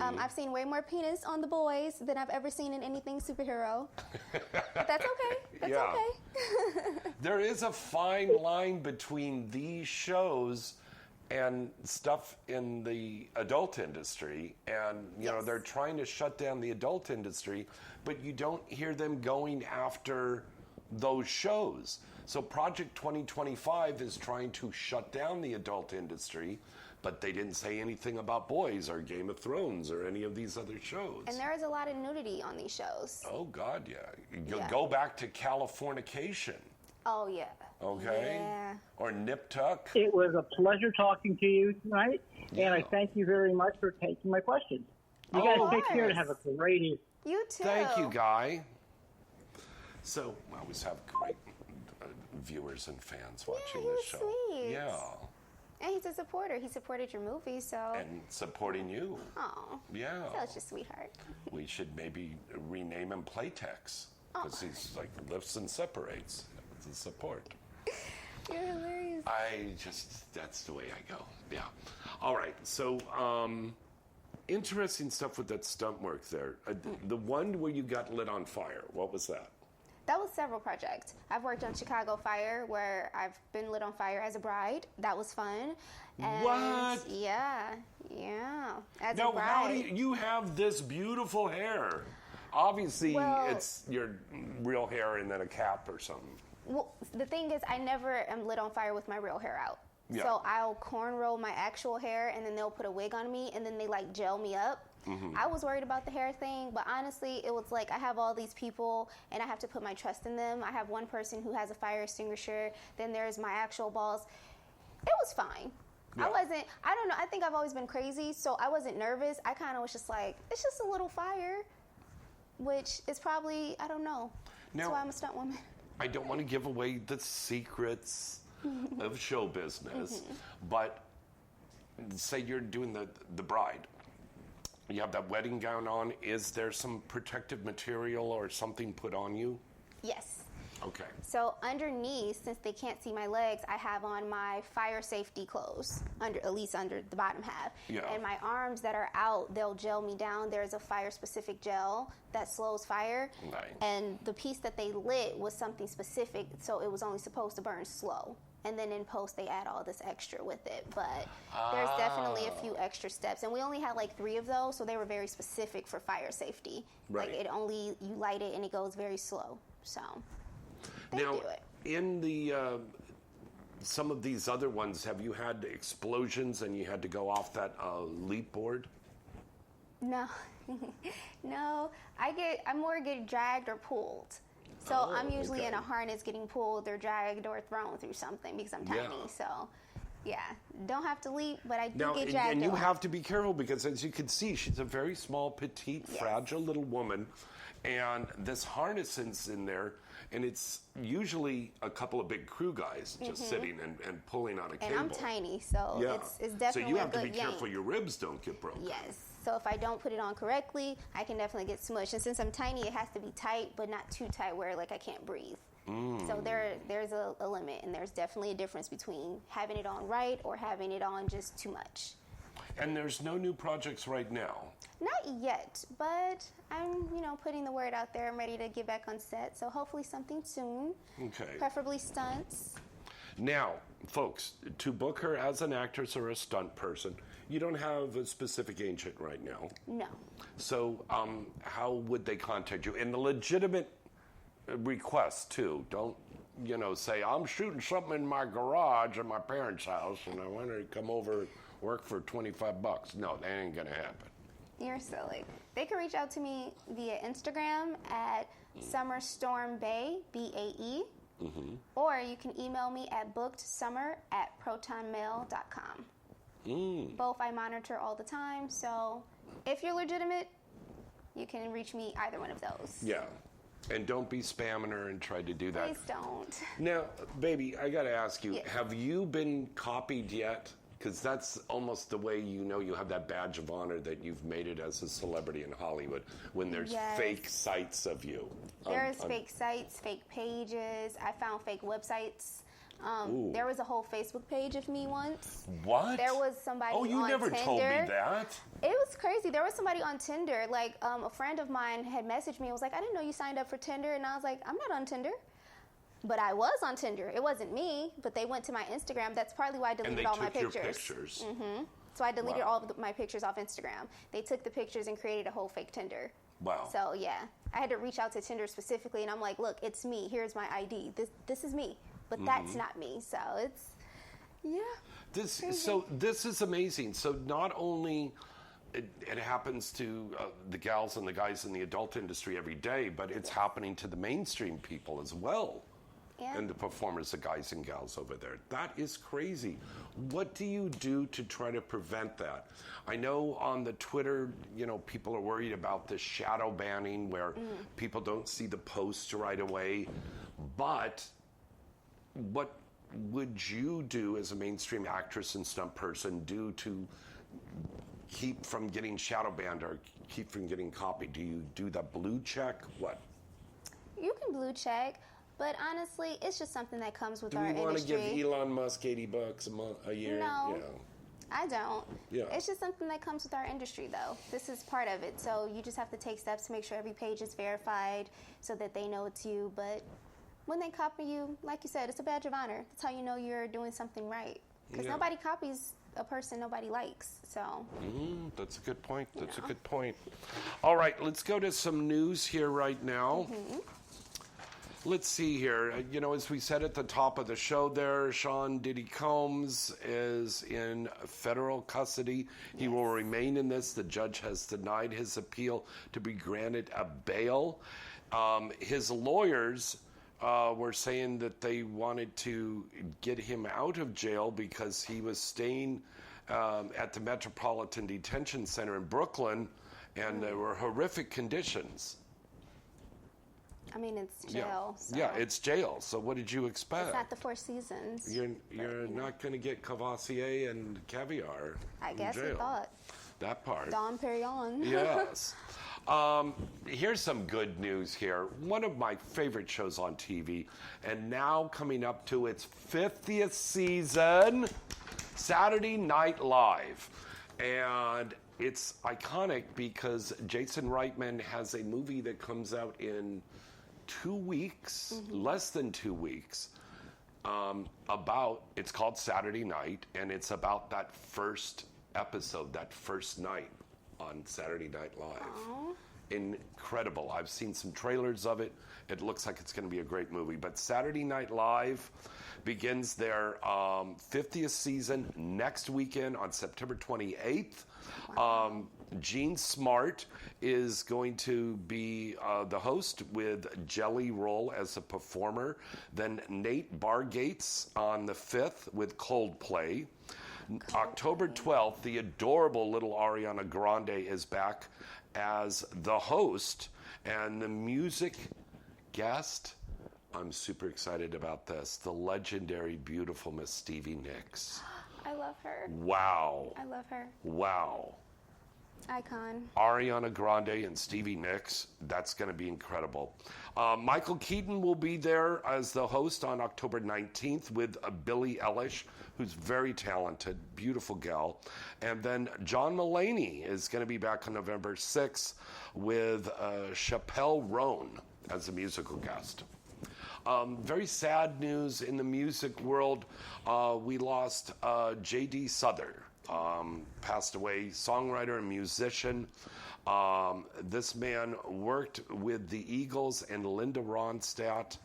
I've seen way more penis on The Boys than I've ever seen in anything superhero. But that's okay. That's okay. There is a fine line between these shows and stuff in the adult industry, and you know they're trying to shut down the adult industry, but you don't hear them going after those shows. So Project 2025 is trying to shut down the adult industry, but they didn't say anything about Boys or Game of Thrones or any of these other shows. And there is a lot of nudity on these shows. Oh God, yeah. Go back to Californication. Oh yeah. Okay. Yeah. Or Nip Tuck. It was a pleasure talking to you tonight, and I thank you very much for taking my questions. You guys take care and have a great evening. You too. Thank you, Guy. So I always have great viewers and fans watching this show. Sweet. Yeah. And he's a supporter. He supported your movie, so. And supporting you. Oh. Yeah. Such a sweetheart. We should maybe rename him Playtex, because he's like lifts and separates. It's a support. You're hilarious. That's the way I go. Yeah. All right. So, interesting stuff with that stunt work there. The one where you got lit on fire, what was that? That was several projects. I've worked on Chicago Fire, where I've been lit on fire as a bride. That was fun. And What? Yeah. As Now, a bride. how do you have this beautiful hair? Obviously, Well- it's your real hair and then a cap or something. Well, the thing is, I never am lit on fire with my real hair out. Yeah. So I'll cornrow my actual hair, and then they'll put a wig on me, and then they like gel me up. I was worried about the hair thing, but honestly, it was like I have all these people, and I have to put my trust in them. I have one person who has a fire extinguisher. Then there's my actual balls. It was fine. Yeah. I don't know. I think I've always been crazy, so I wasn't nervous. I kind of was just like, it's just a little fire, which is probably, I don't know. That's Now- why I'm a stunt woman. I don't want to give away the secrets of show business, but say you're doing the bride. You have that wedding gown on. Is there some protective material or something put on you? Yes. Okay. So underneath, since they can't see my legs, I have on my fire safety clothes, at least under the bottom half. Yeah. And my arms that are out, they'll gel me down. There's a fire-specific gel that slows fire. Nice. And the piece that they lit was something specific, so it was only supposed to burn slow. And then in post, they add all this extra with it. But there's definitely a few extra steps. And we only had like 3 of those, so they were very specific for fire safety. Right. Like you light it and it goes very slow. So they Now, do it. in the some of these other ones, have you had explosions and you had to go off that leap board? No, no. I more get dragged or pulled. So Oh, I'm usually in a okay. harness getting pulled or dragged or thrown through something because I'm tiny. Yeah. So, yeah, don't have to leap, but I do Now, get dragged. and you a lot. have to be careful because, as you can see, she's a very small, petite, Yes. fragile little woman, and this harness is in there, and it's usually a couple of big crew guys just sitting and pulling on a cable. And I'm tiny, so Yeah. it's definitely so you have a to good be careful yank. your ribs don't get broken. Yes. So if I don't put it on correctly, I can definitely get smushed. And since I'm tiny, it has to be tight, but not too tight where like I can't breathe. So there's a limit, and there's definitely a difference between having it on right or having it on just too much. And there's no new projects right now. Not yet, but I'm, putting the word out there. I'm ready to get back on set, so hopefully something soon. Okay. Preferably stunts. Now, folks, to book her as an actress or a stunt person, you don't have a specific agent right now. No. So how would they contact you? And the legitimate request, too. Don't, say, I'm shooting something in my garage at my parents' house, and I want to come over and work for $25. No, that ain't going to happen. You're silly. They can reach out to me via Instagram at Summer Storm Bay, BAE. Mm-hmm. Or you can email me at bookedsummer@protonmail.com. Both I monitor all the time, so if you're legitimate, you can reach me either one of those. Yeah. And don't be spamming her and try to do that. Please don't. Now, baby, I got to ask you, have you been copied yet? Because that's almost the way you have that badge of honor that you've made it as a celebrity in Hollywood, when there's fake sites of you. There's fake sites, fake pages. I found fake websites. There was a whole Facebook page of me once. What? There was somebody on Tinder. Oh, you never told me that. It was crazy. There was somebody on Tinder. Like, a friend of mine had messaged me and was like, I didn't know you signed up for Tinder. And I was like, I'm not on Tinder. But I was on Tinder. It wasn't me, but they went to my Instagram. That's partly why I deleted all my pictures. And they took your pictures. Mm-hmm. So I deleted all of my pictures off Instagram. They took the pictures and created a whole fake Tinder. Wow. So, yeah. I had to reach out to Tinder specifically, and I'm like, look, it's me. Here's my ID. This is me. But that's not me. So it's, So this is amazing. So not only it happens to the gals and the guys in the adult industry every day, but it's happening to the mainstream people as well. Yeah. And the performers, the guys and gals over there. That is crazy. What do you do to try to prevent that? I know on the Twitter, people are worried about the shadow banning where people don't see the posts right away. But what would you do as a mainstream actress and stunt person to keep from getting shadow banned or keep from getting copied? Do you do the blue check? What? You can blue check. But honestly, it's just something that comes with our industry. Do we want to give Elon Musk $80 a year? No, I don't. Yeah. It's just something that comes with our industry, though. This is part of it. So you just have to take steps to make sure every page is verified so that they know it's you. But when they copy you, like you said, it's a badge of honor. That's how you know you're doing something right. Because nobody copies a person nobody likes. So that's a good point. That's a good point. All right, let's go to some news here right now. Let's see here. As we said at the top of the show there, Sean Diddy Combs is in federal custody. He will remain in this. The judge has denied his appeal to be granted a bail. His lawyers were saying that they wanted to get him out of jail because he was staying at the Metropolitan Detention Center in Brooklyn, and there were horrific conditions. I mean, it's jail. So. Yeah, it's jail. So what did you expect? It's not the Four Seasons. You're not going to get Cavassier and caviar. I guess in jail. we thought. That part. Dom Perignon. Yes. Here's some good news here. One of my favorite shows on TV, and now coming up to its 50th season, Saturday Night Live. And it's iconic because Jason Reitman has a movie that comes out in 2 weeks, less than 2 weeks, it's called Saturday Night, and it's about that first episode, that first night on Saturday Night Live. Aww. Incredible. I've seen some trailers of it. It looks like it's going to be a great movie. But Saturday Night Live begins their 50th season next weekend on September 28th. Gene Smart is going to be the host with Jelly Roll as a performer. Then Nate Bargatze on the 5th with Coldplay. October 12th, the adorable little Ariana Grande is back as the host. And the music guest, I'm super excited about this, the legendary, beautiful Miss Stevie Nicks. I love her. Wow. I love her. Wow. Icon. Ariana Grande and Stevie Nicks. That's going to be incredible. Michael Keaton will be there as the host on October 19th with Billie Eilish, who's very talented, beautiful gal. And then John Mulaney is going to be back on November 6th with Chappelle Roan as a musical guest. Very sad news in the music world. We lost J.D. Souther. Passed away, songwriter and musician. This man worked with the Eagles and Linda Ronstadt.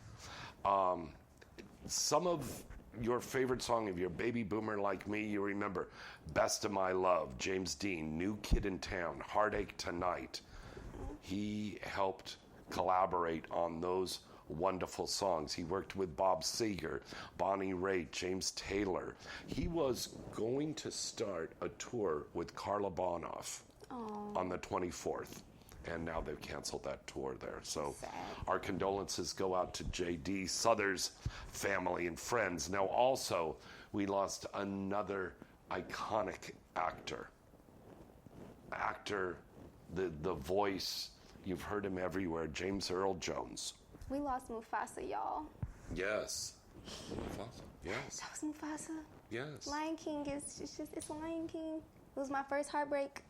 Some of your favorite song, if you're a baby boomer like me, you remember Best of My Love, James Dean, New Kid in Town, Heartache Tonight. He helped collaborate on those wonderful songs. He worked with Bob Seger, Bonnie Raitt, James Taylor. He was going to start a tour with Carla Bonoff on the 24th, and now they've canceled that tour there. So our condolences go out to J.D. Souther's family and friends. Now also, we lost another iconic actor, the voice, you've heard him everywhere, James Earl Jones. We lost Mufasa, y'all. Yes. Mufasa. Yes. That was Mufasa. Yes. Lion King it's Lion King. It was my first heartbreak.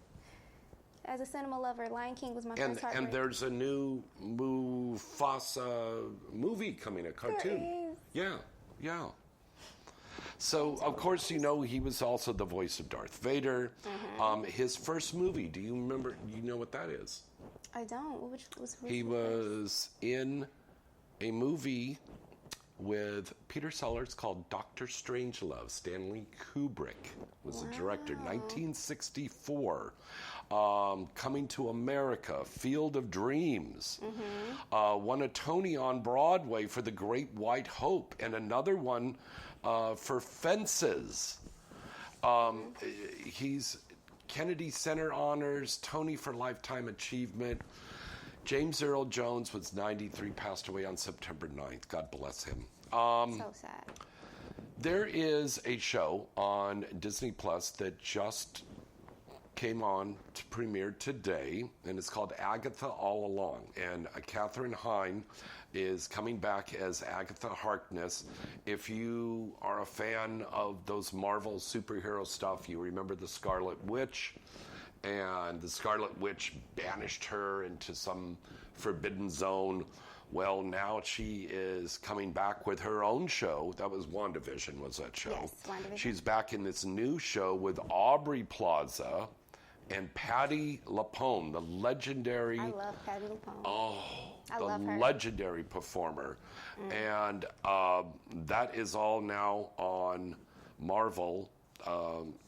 As a cinema lover, Lion King was my first heartbreak. And there's a new Mufasa movie coming, a cartoon. There is. Yeah, yeah. So, of course, you know, he was also the voice of Darth Vader. His first movie, do you remember, you know what that is? I don't. He was in a movie with Peter Sellers called Dr. Strangelove. Stanley Kubrick was the director. 1964. Coming to America, Field of Dreams. Won a Tony on Broadway for The Great White Hope, and another one for Fences. He's Kennedy Center honors, Tony for Lifetime Achievement. James Earl Jones was 93, passed away on September 9th. God bless him. So sad. There is a show on Disney Plus that just came on to premiere today, and it's called Agatha All Along. And Katherine Hine is coming back as Agatha Harkness. If you are a fan of those Marvel superhero stuff, you remember the Scarlet Witch, and the Scarlet Witch banished her into some forbidden zone. Well, now she is coming back with her own show. That was WandaVision, was that show? Yes, WandaVision. She's back in this new show with Aubrey Plaza and Patti LuPone, the legendary... I love Patti LuPone. Oh, I love her. Legendary performer. And that is all now on Marvel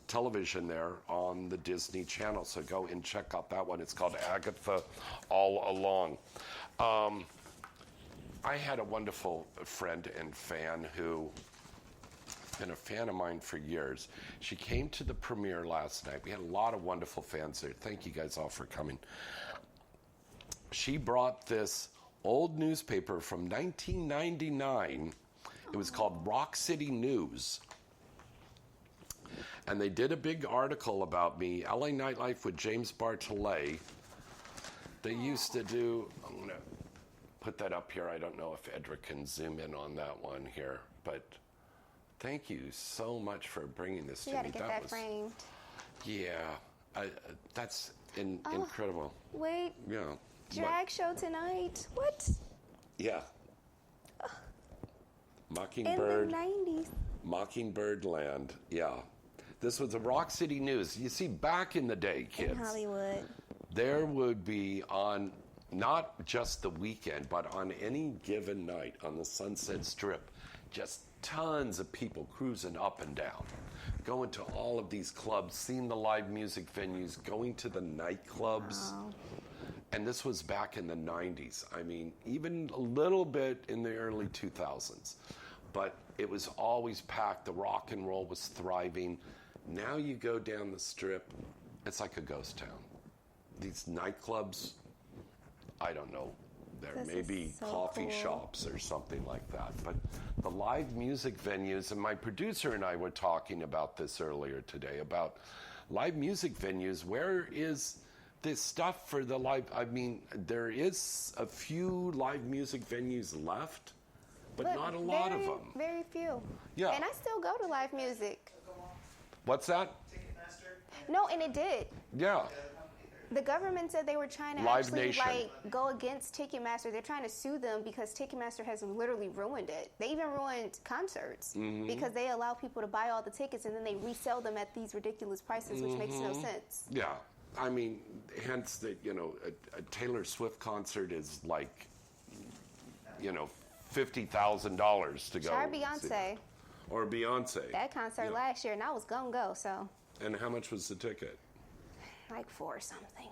television there on the Disney Channel. So go and check out that one. It's called Agatha All Along. I had a wonderful friend and fan who been a fan of mine for years. She came to the premiere last night. We had a lot of wonderful fans there. Thank you guys all for coming. She brought this old newspaper from 1999. It was called Rock City News. And they did a big article about me, LA Nightlife with James Bartolet. They used to do, I'm going to put that up here. I don't know if Edric can zoom in on that one here, but thank you so much for bringing this to me. You got to get that framed. Yeah, that's incredible. Wait. Yeah. Drag show tonight. What? Yeah. Mockingbird. In the 90s. Mockingbird Land. Yeah. This was the Rock City News. You see, back in the day, kids. In Hollywood. There would be on not just the weekend, but on any given night on the Sunset Strip, just tons of people cruising up and down, going to all of these clubs, seeing the live music venues, going to the nightclubs. Wow. And this was back in the 90s. I mean, even a little bit in the early 2000s. But it was always packed. The rock and roll was thriving. Now you go down the Strip, it's like a ghost town. These nightclubs, I don't know, there may be so coffee cool. shops or something like that. But the live music venues, and my producer and I were talking about this earlier today, about live music venues. Where is the stuff for the live, I mean, there is a few live music venues left, but not a lot of them. Very few. Yeah. And I still go to live music. What's that? No, and it did. Yeah. The government said they were trying to Live actually Nation. go against Ticketmaster. They're trying to sue them because Ticketmaster has literally ruined it. They even ruined concerts because they allow people to buy all the tickets and then they resell them at these ridiculous prices, which makes no sense. Yeah. I mean, hence that, a Taylor Swift concert is like, $50,000 to go. Or Beyonce. Or Beyonce. That concert last year, and I was gonna go, so. And how much was the ticket? Like 4 something.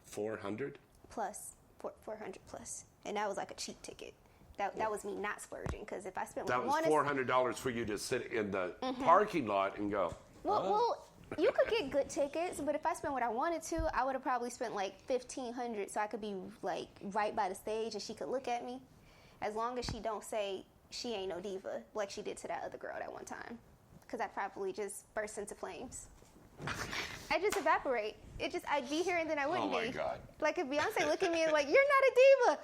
400? Plus, 400 plus. And that was like a cheap ticket. That was me not splurging, because if I spent That was $400 for you to sit in the parking lot and go, Well, you could get good tickets, but if I spent what I wanted to, I would have probably spent like $1,500 so I could be like right by the stage and she could look at me. As long as she don't say she ain't no diva like she did to that other girl that one time. Because I'd probably just burst into flames. I just evaporate. I'd be here and then I wouldn't be. Oh my God. Like if Beyonce look at me and like, you're not a diva.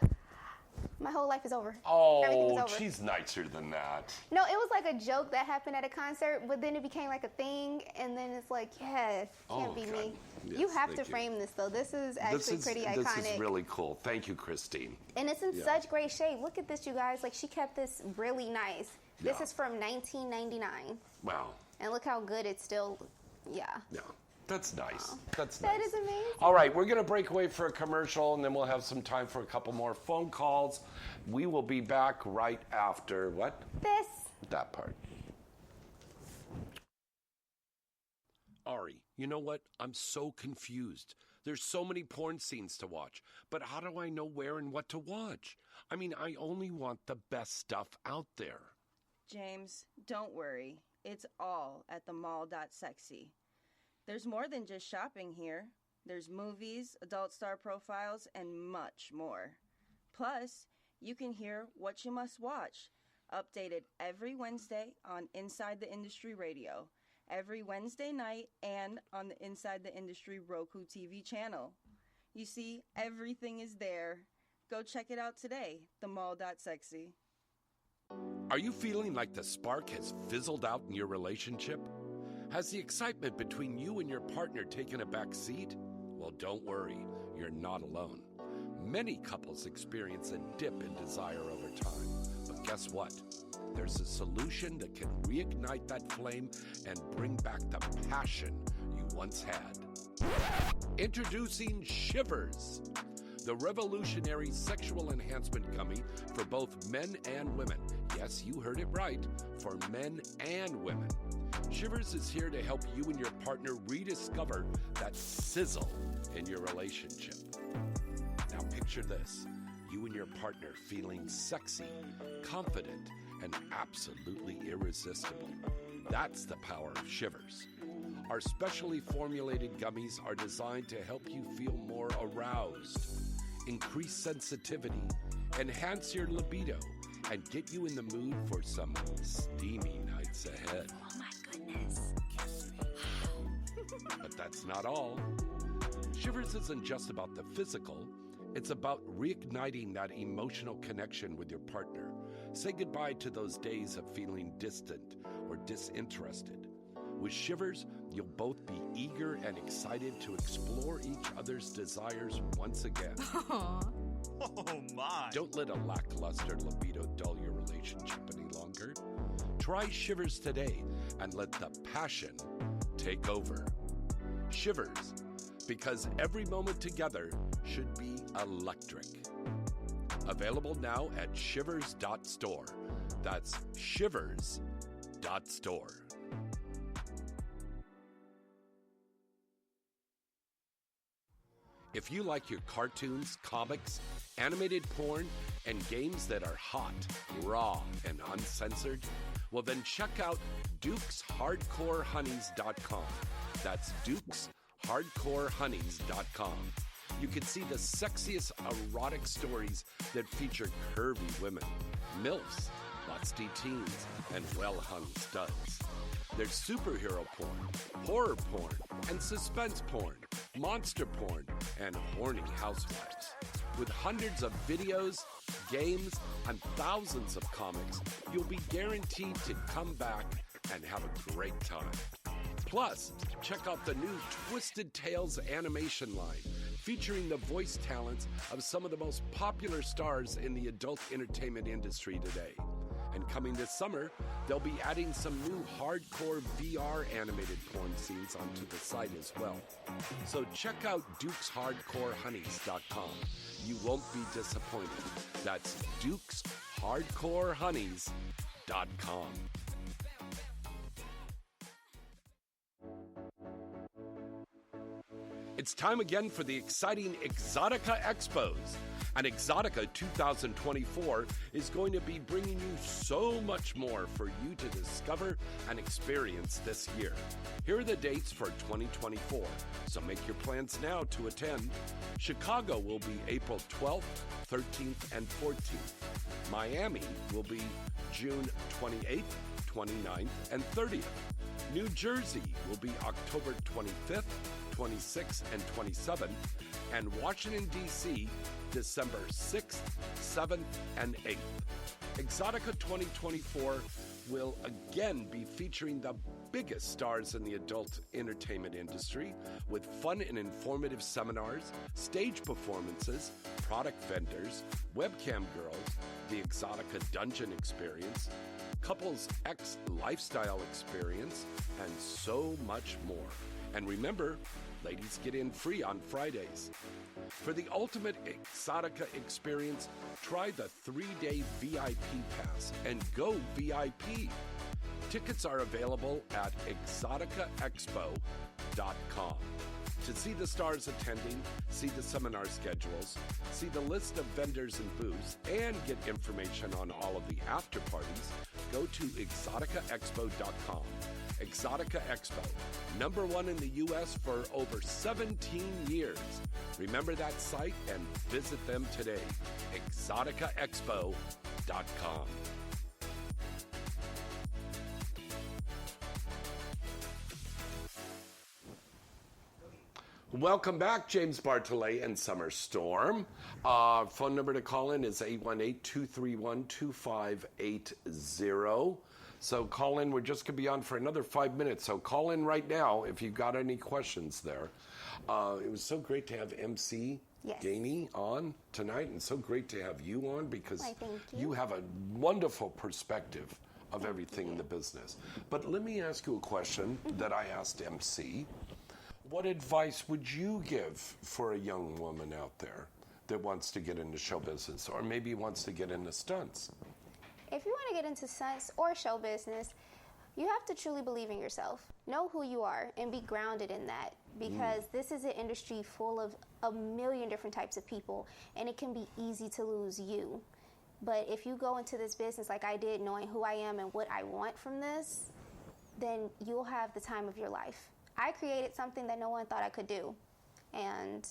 My whole life is over. Everything's oh, over. she's nicer than that. No, it was like a joke that happened at a concert, but then it became like a thing, and then it's like, can't be God. me. Yes, You have to thank you. frame this, though. This is actually pretty iconic. This is really cool. Thank you, Christine. And it's in such great shape. Look at this, you guys. Like, she kept this really nice. This Yeah. is from 1999. Wow. And look how good it's still, Yeah. That's nice. That's That nice. is amazing. All right, we're going to break away for a commercial, and then we'll have some time for a couple more phone calls. We will be back right after what? This. That part. Ari, you know what? I'm so confused. There's so many porn scenes to watch, but how do I know where and what to watch? I mean, I only want the best stuff out there. James, don't worry. It's all at the mall.sexy. There's more than just shopping here. There's movies, adult star profiles, and much more. Plus, you can hear what you must watch, updated every Wednesday on Inside the Industry Radio, every Wednesday night, and on the Inside the Industry Roku TV channel. You see, everything is there. Go check it out today, themall.sexy. Are you feeling like the spark has fizzled out in your relationship? Has the excitement between you and your partner taken a back seat? Well, don't worry, you're not alone. Many couples experience a dip in desire over time. But guess what? There's a solution that can reignite that flame and bring back the passion you once had. Introducing Shivers, the revolutionary sexual enhancement gummy for both men and women. Yes, you heard it right, for men and women. Shivers is here to help you and your partner rediscover that sizzle in your relationship. Now picture this, you and your partner feeling sexy, confident, and absolutely irresistible. That's the power of Shivers. Our specially formulated gummies are designed to help you feel more aroused, increase sensitivity, enhance your libido, and get you in the mood for some steamy nights ahead. Oh my goodness. Kiss me. But that's not all. Shivers isn't just about the physical, it's about reigniting that emotional connection with your partner. Say goodbye to those days of feeling distant or disinterested. With Shivers, you'll both be eager and excited to explore each other's desires once again. Aww. Oh my! Don't let a lackluster libido dull your relationship any longer. Try Shivers today and let the passion take over. Shivers, because every moment together should be electric. Available now at shivers.store. That's shivers.store. If you like your cartoons, comics, animated porn, and games that are hot, raw, and uncensored, well then check out dukeshardcorehoneys.com. That's dukeshardcorehoneys.com. You can see the sexiest erotic stories that feature curvy women, MILFs, lusty teens, and well-hung studs. There's superhero porn, horror porn, and suspense porn, monster porn, and horny housewives. With hundreds of videos, games, and thousands of comics, you'll be guaranteed to come back and have a great time. Plus, check out the new Twisted Tales animation line, featuring the voice talents of some of the most popular stars in the adult entertainment industry today. And coming this summer, they'll be adding some new hardcore VR animated porn scenes onto the site as well. So check out dukeshardcorehoney's.com. You won't be disappointed. That's dukeshardcorehoney's.com. It's time again for the exciting Exotica Expos. And Exotica 2024 is going to be bringing you so much more for you to discover and experience this year. Here are the dates for 2024, so make your plans now to attend. Chicago will be April 12th, 13th, and 14th. Miami will be June 28th, 29th, and 30th. New Jersey will be October 25th, 26th, and 27th. And Washington, D.C., December 6th, 7th, and 8th. Exotica 2024 will again be featuring the biggest stars in the adult entertainment industry with fun and informative seminars, stage performances, product vendors, webcam girls, the Exotica Dungeon Experience, Couples X Lifestyle Experience, and so much more. And remember, ladies get in free on Fridays. For the ultimate Exotica experience, try the 3-day VIP pass and go VIP. Tickets are available at exoticaexpo.com. To see the stars attending, see the seminar schedules, see the list of vendors and booths, and get information on all of the after parties, go to exoticaexpo.com. Exotica Expo, #1 in the U.S. for over 17 years. Remember that site and visit them today. exoticaexpo.com. Welcome back, James Bartolet and Summer Storm. Phone number to call in is 818-231-2580. So call in. We're just going to be on for another 5 minutes. So call in right now if you've got any questions there. It was so great to have MC Gainey on tonight, and so great to have you on because you have a wonderful perspective of everything in the business. But let me ask you a question that I asked MC. What advice would you give for a young woman out there that wants to get into show business or maybe wants to get into stunts? If you want to get into stunts or show business, you have to truly believe in yourself. Know who you are and be grounded in that, because this is an industry full of a million different types of people, and it can be easy to lose you. But if you go into this business like I did, knowing who I am and what I want from this, then you'll have the time of your life. I created something that no one thought I could do, and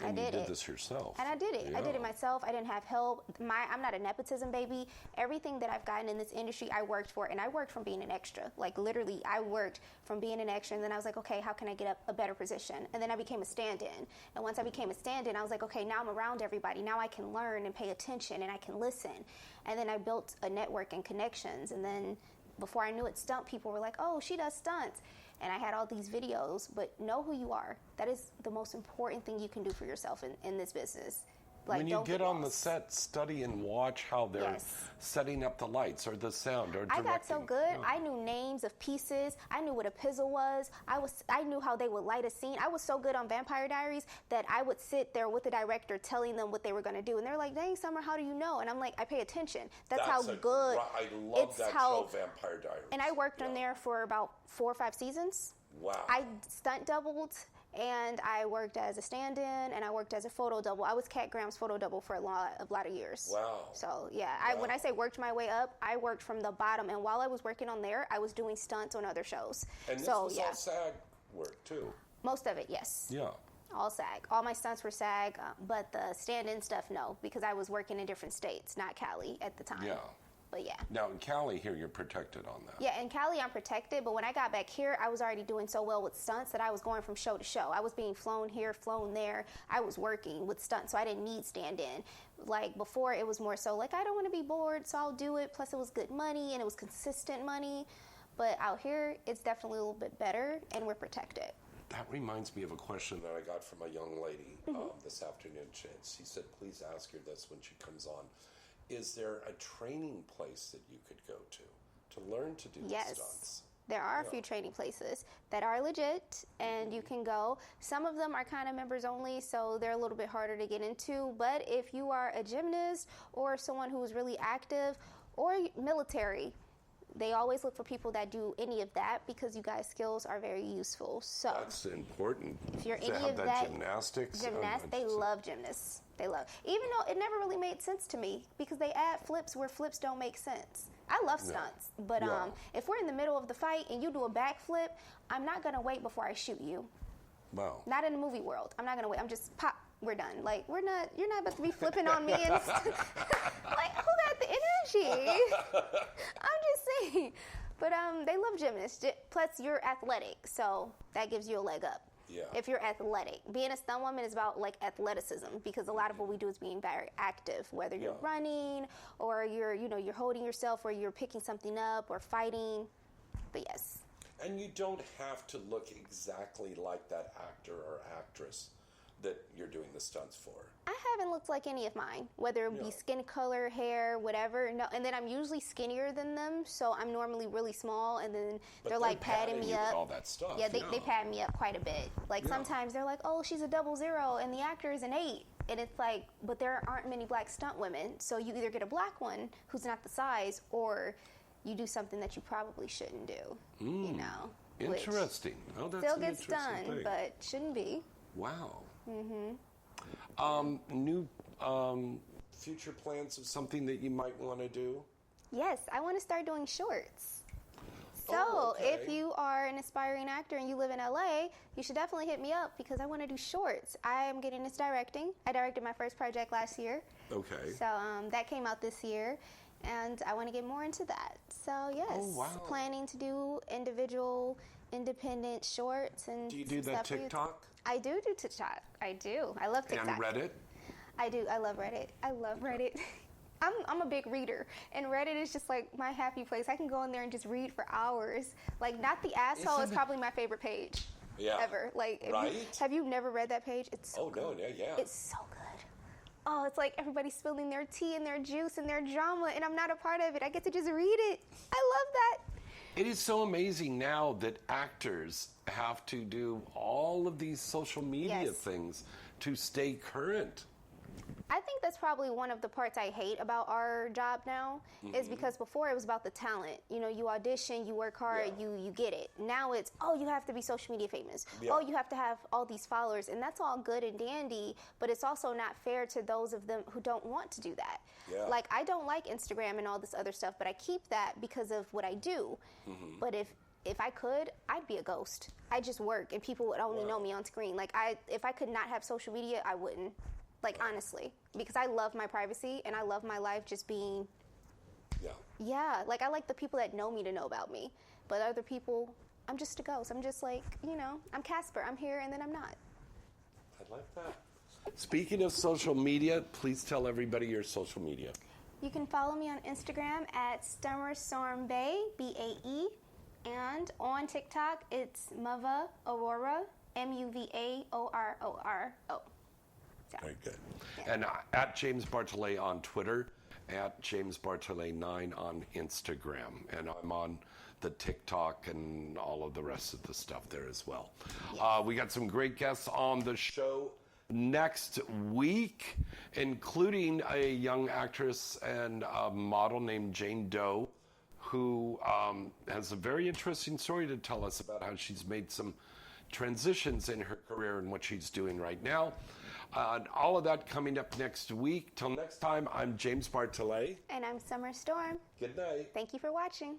I did it. You did this yourself. And I did it. Yeah. I did it myself. I didn't have help. I'm not a nepotism baby. Everything that I've gotten in this industry, I worked for, and I worked from being an extra. Like, literally, I worked from being an extra, and then I was like, okay, how can I get a better position? And then I became a stand-in. And once I became a stand-in, I was like, okay, now I'm around everybody. Now I can learn and pay attention, and I can listen. And then I built a network and connections. And then before I knew it, stunt people were like, oh, she does stunts. And I had all these videos, but know who you are. That is the most important thing you can do for yourself in this business. Like, when you get on the set, study and watch how they're setting up the lights or the sound or directing. I got so good. I knew names of pieces. I knew what a pizzle was. I knew how they would light a scene. I was so good on Vampire Diaries that I would sit there with the director telling them what they were going to do. And they're like, dang, Summer, how do you know? And I'm like, I pay attention. That's how good. I love that show, Vampire Diaries. And I worked on there for about 4 or 5 seasons. Wow. I stunt doubled, and I worked as a stand-in, and I worked as a photo double. I was Cat Graham's photo double for a lot of years. Wow. So, yeah, when I say worked my way up, I worked from the bottom. And while I was working on there, I was doing stunts on other shows. And this was all SAG work, too. Most of it, yes. Yeah. All SAG. All my stunts were SAG, but the stand-in stuff, no, because I was working in different states, not Cali at the time. Yeah. But yeah. Now in Cali here, you're protected on that. Yeah, in Cali, I'm protected, but when I got back here, I was already doing so well with stunts that I was going from show to show. I was being flown here, flown there. I was working with stunts, so I didn't need stand-in. Like, before, it was more so, like, I don't want to be bored, so I'll do it. Plus, it was good money, and it was consistent money. But out here, it's definitely a little bit better, and we're protected. That reminds me of a question that I got from a young lady this afternoon. She said, please ask her this when she comes on. Is there a training place that you could go to learn to do Yes. these stunts? There are a few training places that are legit, and you can go. Some of them are kind of members only, so they're a little bit harder to get into. But if you are a gymnast or someone who is really active or military, they always look for people that do any of that because you guys' skills are very useful. So That's important. if you're to any have of that that gymnastics. they love gymnasts. They love, even though it never really made sense to me because they add flips where flips don't make sense. I love stunts, but Yeah. if we're in the middle of the fight and you do a backflip, I'm not gonna wait before I shoot you. Wow. Not in the movie world. I'm not gonna wait. I'm just pop. We're done. Like, you're not about to be flipping on me and like, who got the energy? I'm just saying. But they love gymnasts. Plus, you're athletic, so that gives you a leg up. Yeah. If you're athletic, being a stunt woman is about like athleticism because a lot of what we do is being very active. Whether you're running or you're holding yourself or you're picking something up or fighting. But yes. And you don't have to look exactly like that actor or actress that you're doing the stunts for. I haven't looked like any of mine, whether it be skin color, hair, whatever. No, and then I'm usually skinnier than them, so I'm normally really small, and then But they're like patting you me with up. all that stuff. Yeah, they pat me up quite a bit. Like sometimes they're like, "Oh, she's a 00," and the actor is an 8, and it's like, but there aren't many black stunt women, so you either get a black one who's not the size, or you do something that you probably shouldn't do. You know, which Interesting. Oh, that's still an gets interesting done, thing. but shouldn't be. Wow. New future plans of something that you might want to do? Yes, I want to start doing shorts. So, Oh, okay. if you are an aspiring actor and you live in LA, you should definitely hit me up because I want to do shorts. I am getting into directing. I directed my first project last year. Okay. So, that came out this year, and I want to get more into that. So, yes, Oh, wow. planning to do independent shorts and Do you do that stuff for you. TikTok? I do TikTok. I do. I love TikTok. And Reddit? I do. I love Reddit. I'm a big reader, and Reddit is just like my happy place. I can go in there and just read for hours. Like, Not the Asshole is probably my favorite page ever. Like, have you never read that page? It's so good. No, yeah. It's so good. Oh, it's like everybody spilling their tea and their juice and their drama, and I'm not a part of it. I get to just read it. I love that. It is so amazing now that actors have to do all of these social media Yes. things to stay current. I think that's probably one of the parts I hate about our job now is because before it was about the talent. You know, you audition, you work hard, you get it. Now it's, oh, you have to be social media famous. Yeah. Oh, you have to have all these followers. And that's all good and dandy, but it's also not fair to those of them who don't want to do that. Yeah. Like, I don't like Instagram and all this other stuff, but I keep that because of what I do. But if I could, I'd be a ghost. I just work and people would only know me on screen. Like, if I could not have social media, I wouldn't. Like, honestly, because I love my privacy and I love my life just being, like, I like the people that know me to know about me. But other people, I'm just a ghost. I'm just like, I'm Casper. I'm here and then I'm not. I like that. Speaking of social media, please tell everybody your social media. You can follow me on Instagram at Summer Storm Bay, BAE. And on TikTok, it's Muva Aurora, MUVAORORO. Very good. And at James Bartolet on Twitter, at James Bartolet 9 on Instagram. And I'm on the TikTok and all of the rest of the stuff there as well. We got some great guests on the show next week, including a young actress and a model named Jane Doe, who has a very interesting story to tell us about how she's made some transitions in her career and what she's doing right now. All of that coming up next week. Till next time, I'm James Bartolet. And I'm Summer Storm. Good night. Thank you for watching.